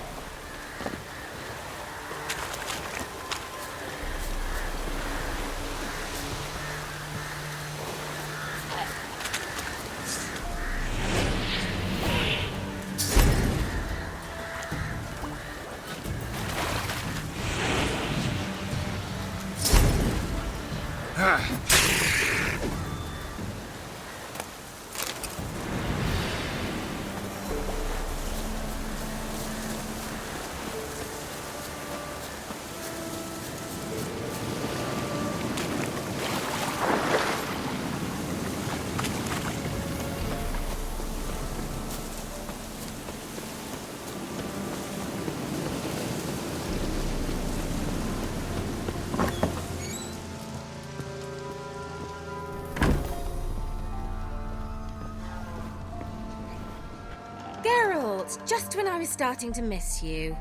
Just when I was starting to miss you.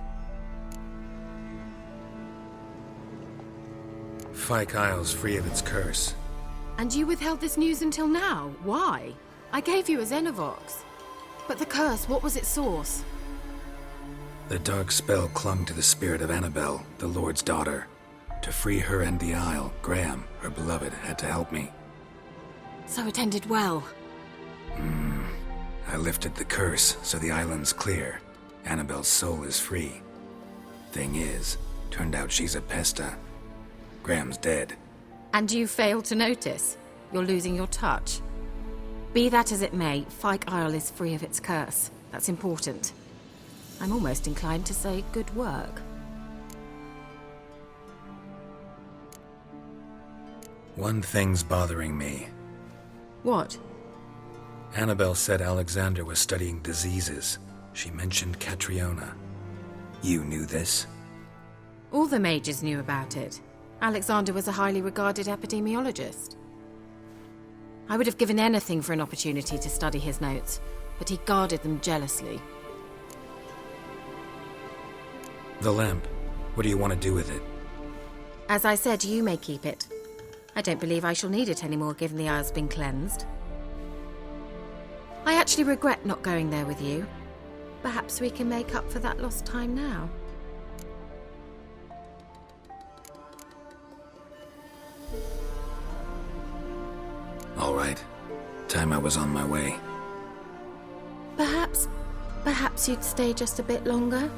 Fyke Isle's free of its curse. And you withheld this news until now? Why? I gave you a Xenovox. But the curse, what was its source? The dark spell clung to the spirit of Annabelle, the Lord's daughter. To free her and the Isle, Graham, her beloved, had to help me. So it ended well. I lifted the curse, so the island's clear. Annabelle's soul is free. Thing is, turned out she's a pesta. Graham's dead. And you fail to notice? You're losing your touch. Be that as it may, Fyke Isle is free of its curse. That's important. I'm almost inclined to say good work. One thing's bothering me. What? Annabelle said Alexander was studying diseases. She mentioned Catriona. You knew this? All the mages knew about it. Alexander was a highly regarded epidemiologist. I would have given anything for an opportunity to study his notes, but he guarded them jealously. The lamp. What do you want to do with it? As I said, you may keep it. I don't believe I shall need it anymore, given the Isle's been cleansed. I actually regret not going there with you. Perhaps we can make up for that lost time now. All right. Time I was on my way. Perhaps you'd stay just a bit longer?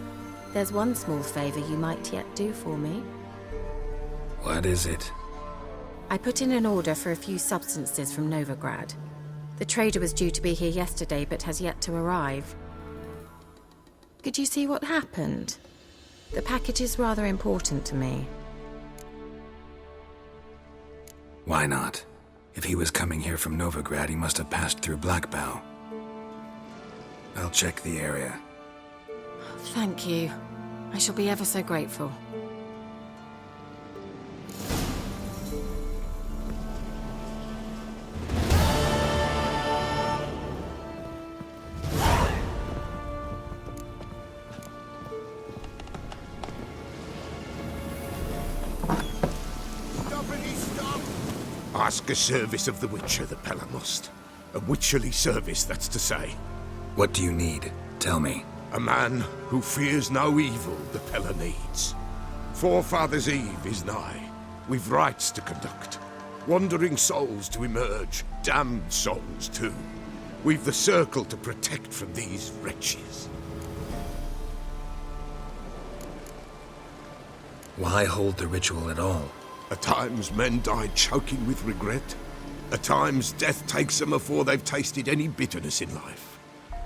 There's one small favor you might yet do for me. What is it? I put in an order for a few substances from Novigrad. The trader was due to be here yesterday, but has yet to arrive. Could you see what happened? The package is rather important to me. Why not? If he was coming here from Novigrad, he must have passed through Blackbow. I'll check the area. Thank you. I shall be ever so grateful. Ask a service of the Witcher, the Pella must. A witcherly service, that's to say. What do you need? Tell me. A man who fears no evil the Pella needs. Forefathers' Eve is nigh. We've rites to conduct. Wandering souls to emerge. Damned souls, too. We've the circle to protect from these wretches. Why hold the ritual at all? At times men die choking with regret. At times death takes them before they've tasted any bitterness in life.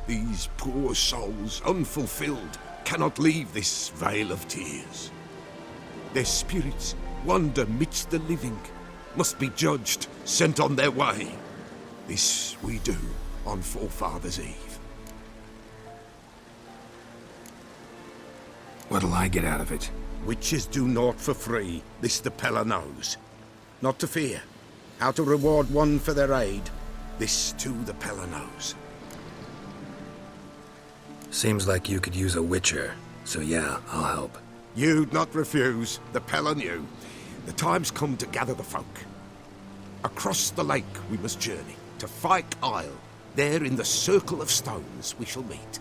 These poor souls, unfulfilled, cannot leave this vale of tears. Their spirits wander midst the living, must be judged, sent on their way. This we do on Forefathers' Eve. What'll I get out of it? Witches do naught for free, this the Pella knows. Not to fear. How to reward one for their aid, this too the Pella knows. Seems like you could use a witcher, so yeah, I'll help. You'd not refuse, the Pella knew. The time's come to gather the folk. Across the lake we must journey, to Fyke Isle. There in the circle of stones we shall meet.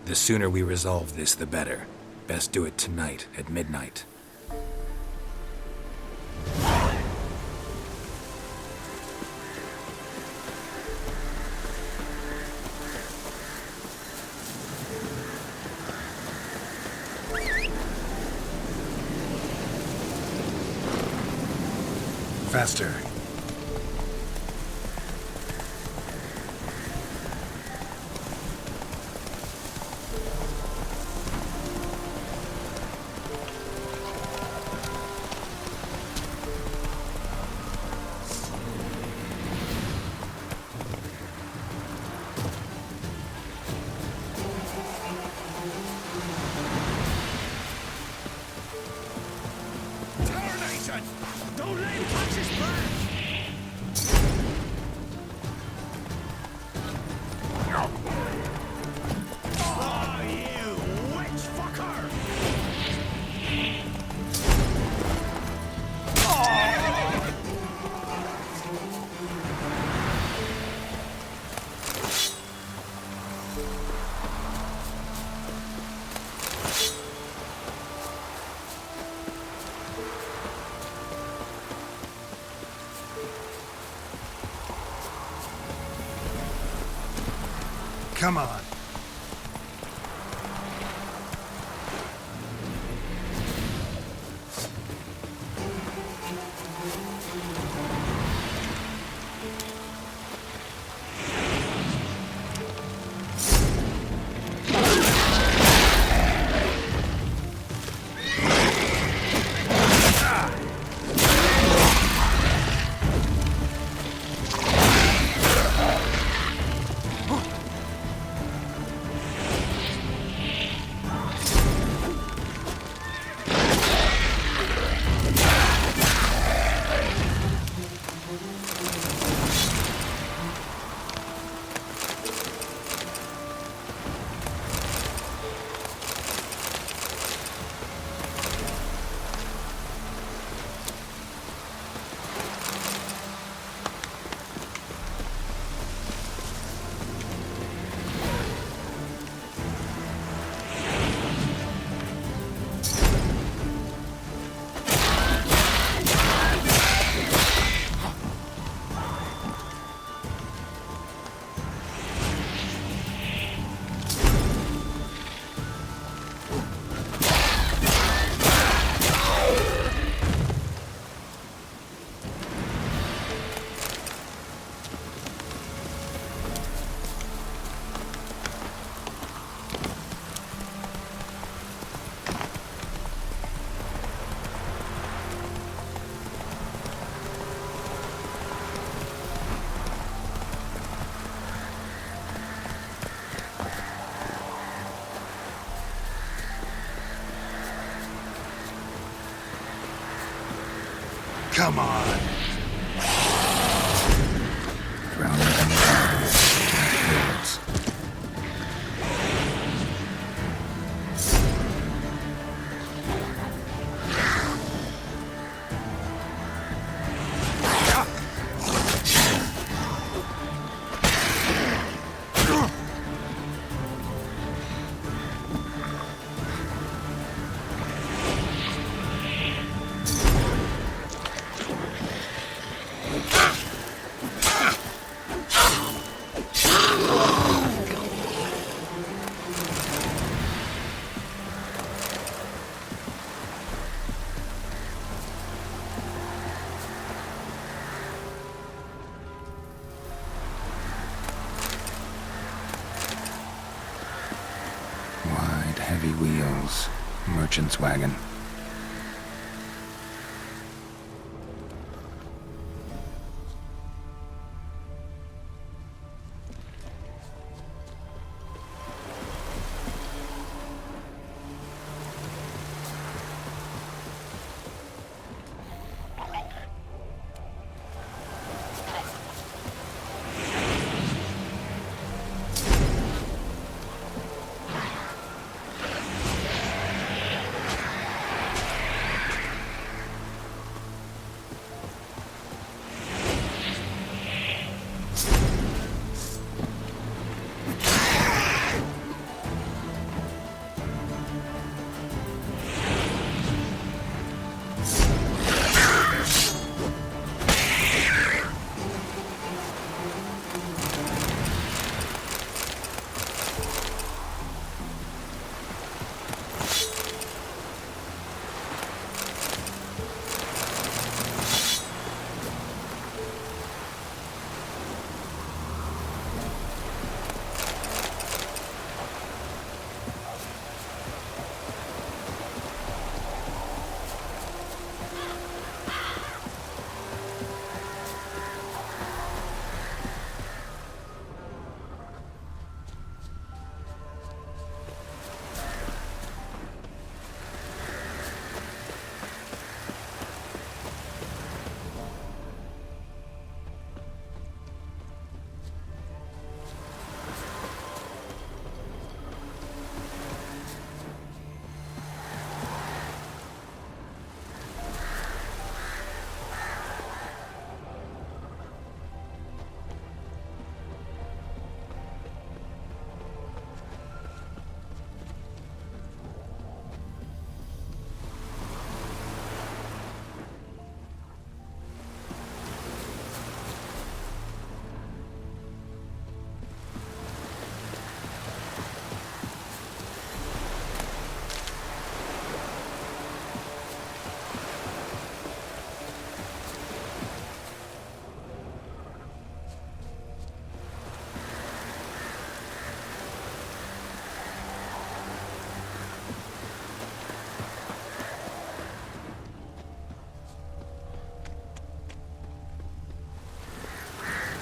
The sooner we resolve this, the better. Best do it tonight, at midnight. Faster. Don't let him touch his plan! Oh, you witch fucker! Come on. Come on. Drowning in the fields. Heavy wheels. Merchant's wagon.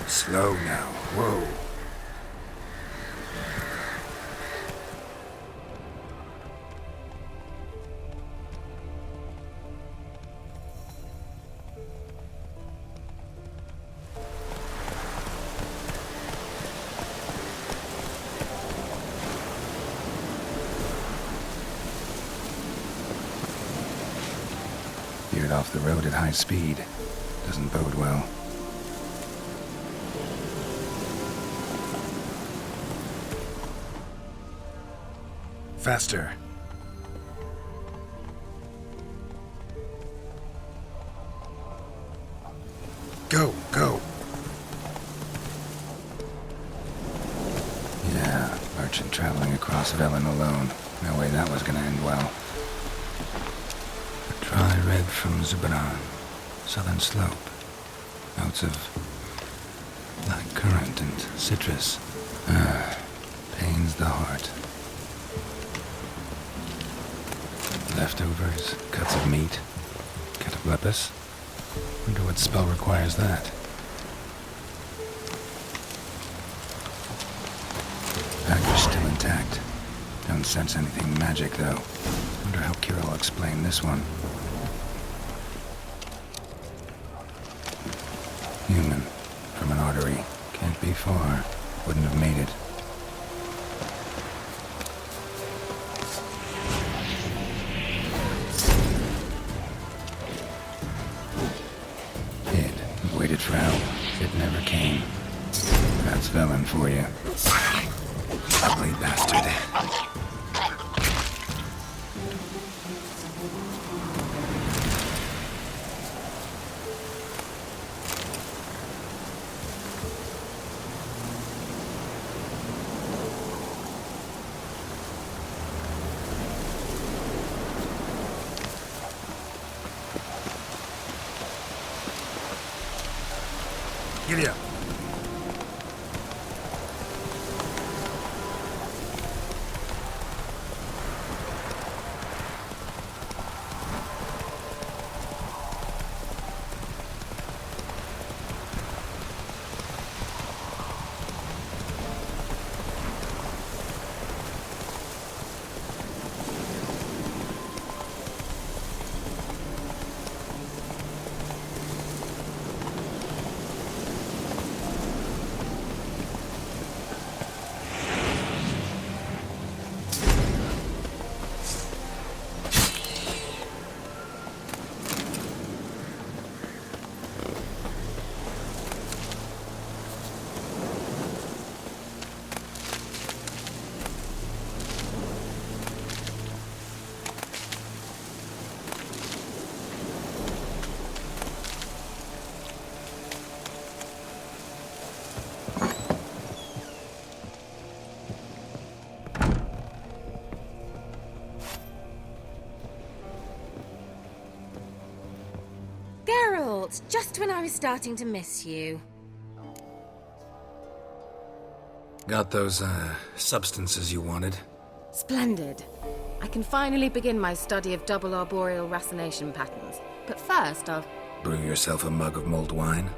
Slow now. Whoa. Veered off the road at high speed. Doesn't bode well. Faster. Go, go. Yeah, merchant traveling across Velen alone. No way that was gonna end well. A dry red from Zubaran. Southern slope. Notes of black currant and citrus. Pains the heart. Leftovers, cuts of meat, cataplepis. Wonder what spell requires that. Dagger's still intact. Don't sense anything magic, though. Wonder how Kira will explain this one. far. Wouldn't have made it. Hid, waited for help. It never came. That's Velen for you. Ugly bastard. Giddy up. Geralt, just when I was starting to miss you. Got those, substances you wanted? Splendid. I can finally begin my study of double arboreal racination patterns. But first, I'll... Brew yourself a mug of mulled wine?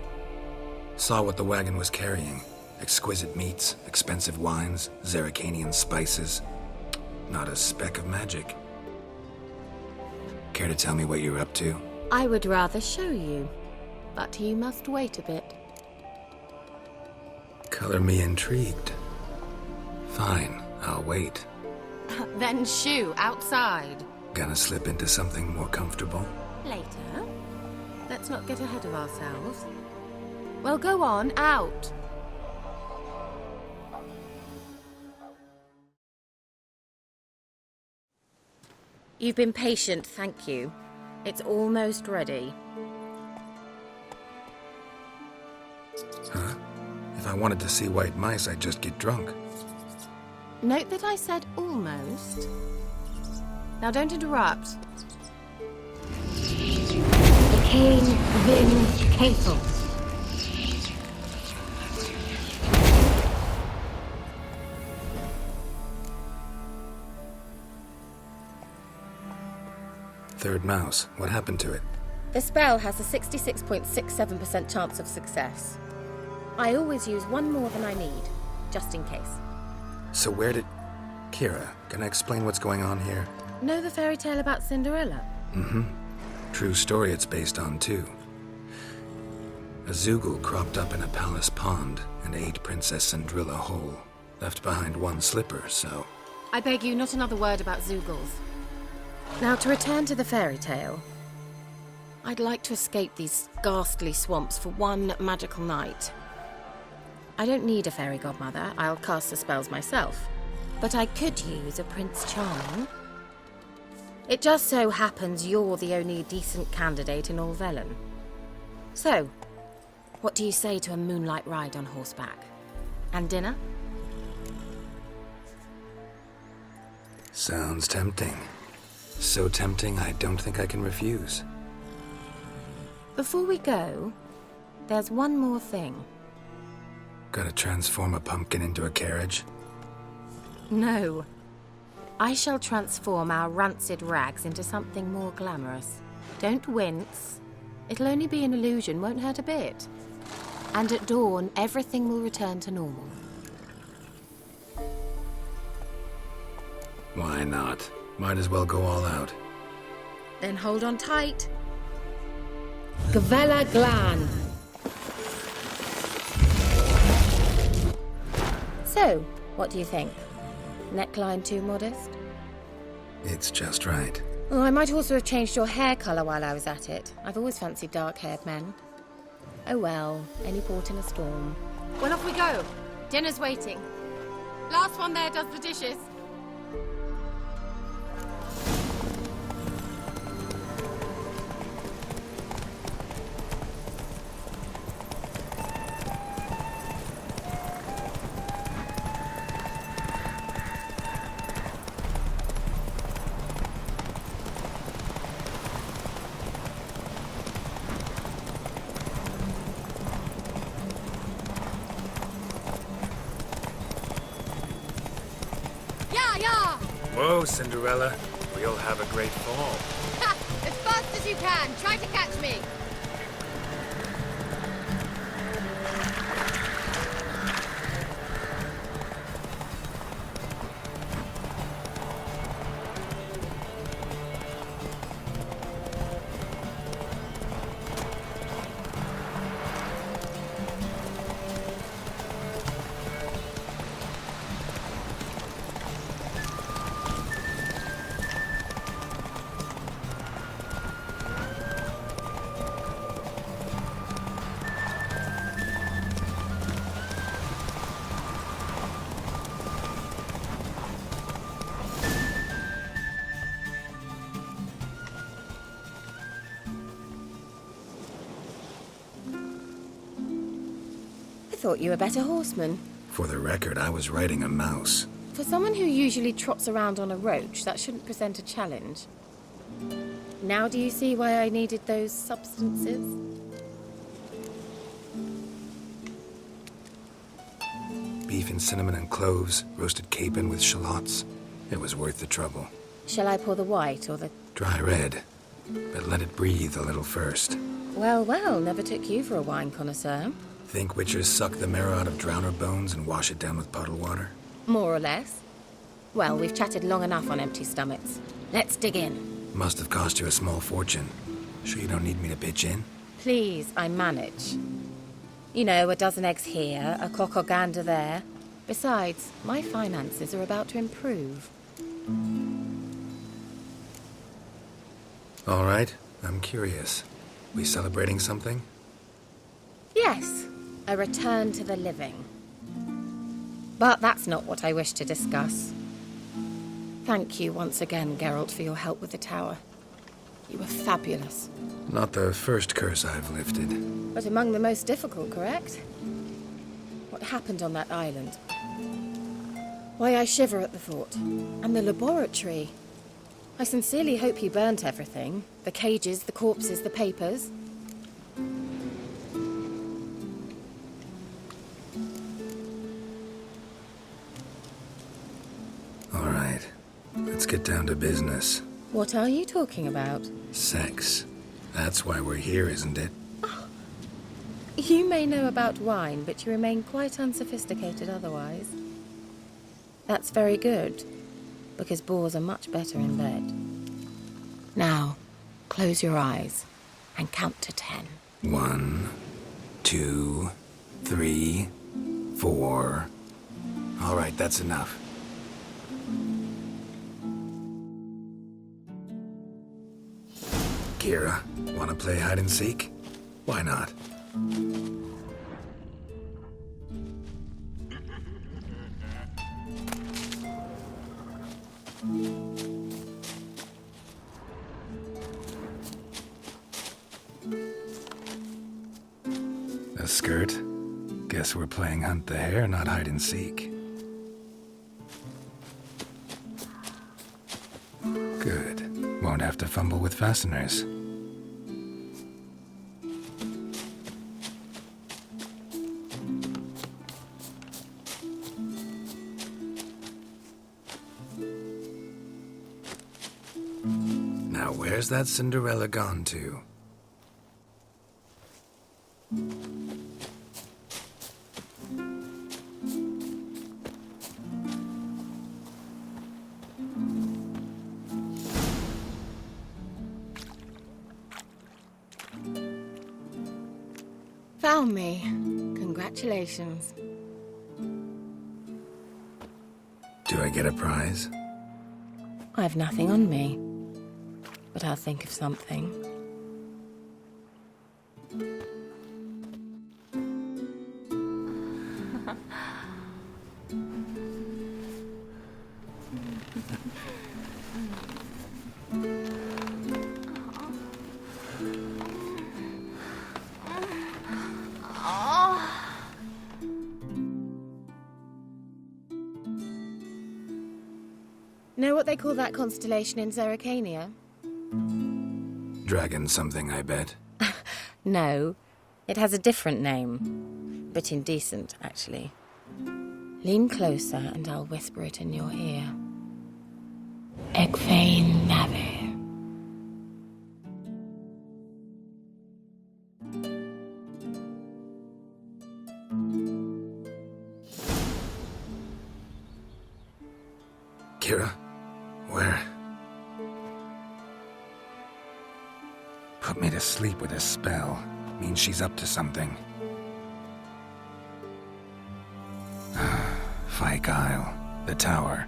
Saw what the wagon was carrying. Exquisite meats, expensive wines, Zerrikanian spices. Not a speck of magic. Care to tell me what you're up to? I would rather show you, but you must wait a bit. Color me intrigued. Fine, I'll wait. Then shoo, outside. Gonna slip into something more comfortable? Later. Let's not get ahead of ourselves. Well, go on, out. You've been patient, thank you. It's almost ready. Huh? If I wanted to see white mice, I'd just get drunk. Note that I said almost. Now don't interrupt. Decaying Vin Cathel. Third mouse. What happened to it? The spell has a 66.67% chance of success. I always use one more than I need, just in case. So where did... Kira, can I explain what's going on here? Know the fairy tale about Cinderella? Mm-hmm. True story it's based on, too. A Zoogle cropped up in a palace pond and ate Princess Cinderella whole. Left behind one slipper, so... I beg you, not another word about Zoogles. Now, to return to the fairy tale. I'd like to escape these ghastly swamps for one magical night. I don't need a fairy godmother. I'll cast the spells myself. But I could use a Prince Charming. It just so happens you're the only decent candidate in all Velen. So, what do you say to a moonlight ride on horseback? And dinner? Sounds tempting. So tempting, I don't think I can refuse. Before we go, there's one more thing. Gotta transform a pumpkin into a carriage? No. I shall transform our rancid rags into something more glamorous. Don't wince. It'll only be an illusion, won't hurt a bit. And at dawn, everything will return to normal. Why not? Might as well go all out. Then hold on tight. Gavella Glan. So, what do you think? Neckline too modest? It's just right. Oh, I might also have changed your hair colour while I was at it. I've always fancied dark-haired men. Oh well, any port in a storm. Well, off we go. Dinner's waiting. Last one there does the dishes. Whoa, Cinderella. We'll have a great fall. Ha! As fast as you can. Try to catch me. I thought you were a better horseman. For the record, I was riding a mouse. For someone who usually trots around on a roach, that shouldn't present a challenge. Now do you see why I needed those substances? Beef and cinnamon and cloves, roasted capon with shallots. It was worth the trouble. Shall I pour the white or the... Dry red, but let it breathe a little first. Well, well, never took you for a wine connoisseur. Think witchers suck the marrow out of drowner bones and wash it down with puddle water? More or less. Well, we've chatted long enough on empty stomachs. Let's dig in. Must have cost you a small fortune. Sure you don't need me to pitch in? Please, I manage. You know, a dozen eggs here, a cock or gander there. Besides, my finances are about to improve. All right, I'm curious. We celebrating something? Yes, a return to the living. But that's not what I wish to discuss. Thank you once again, Geralt, for your help with the tower. You were fabulous. Not the first curse I've lifted. But among the most difficult, correct? What happened on that island? Why, I shiver at the thought. And the laboratory. I sincerely hope you burnt everything. The cages, the corpses, the papers. All right, let's get down to business. What are you talking about? Sex. That's why we're here, isn't it? Oh. You may know about wine, but you remain quite unsophisticated otherwise. That's very good, because boars are much better in bed. Now, close your eyes and count to 10. 1, 2, 3, 4. All right, that's enough. Kira, wanna play hide and seek? Why not? A skirt? Guess we're playing hunt the hare, not hide and seek. Good. Won't have to fumble with fasteners. Now where's that Cinderella gone to? Found me. Congratulations. Do I get a prize? I've nothing on me, but I'll think of something. Know what they call that constellation in Zerrikania? Dragon something, I bet. No, it has a different name, but indecent, actually. Lean closer and I'll whisper it in your ear. Egfain Nave. Kira? Where? Put me to sleep with a spell. Means she's up to something. Fyke Isle. The tower.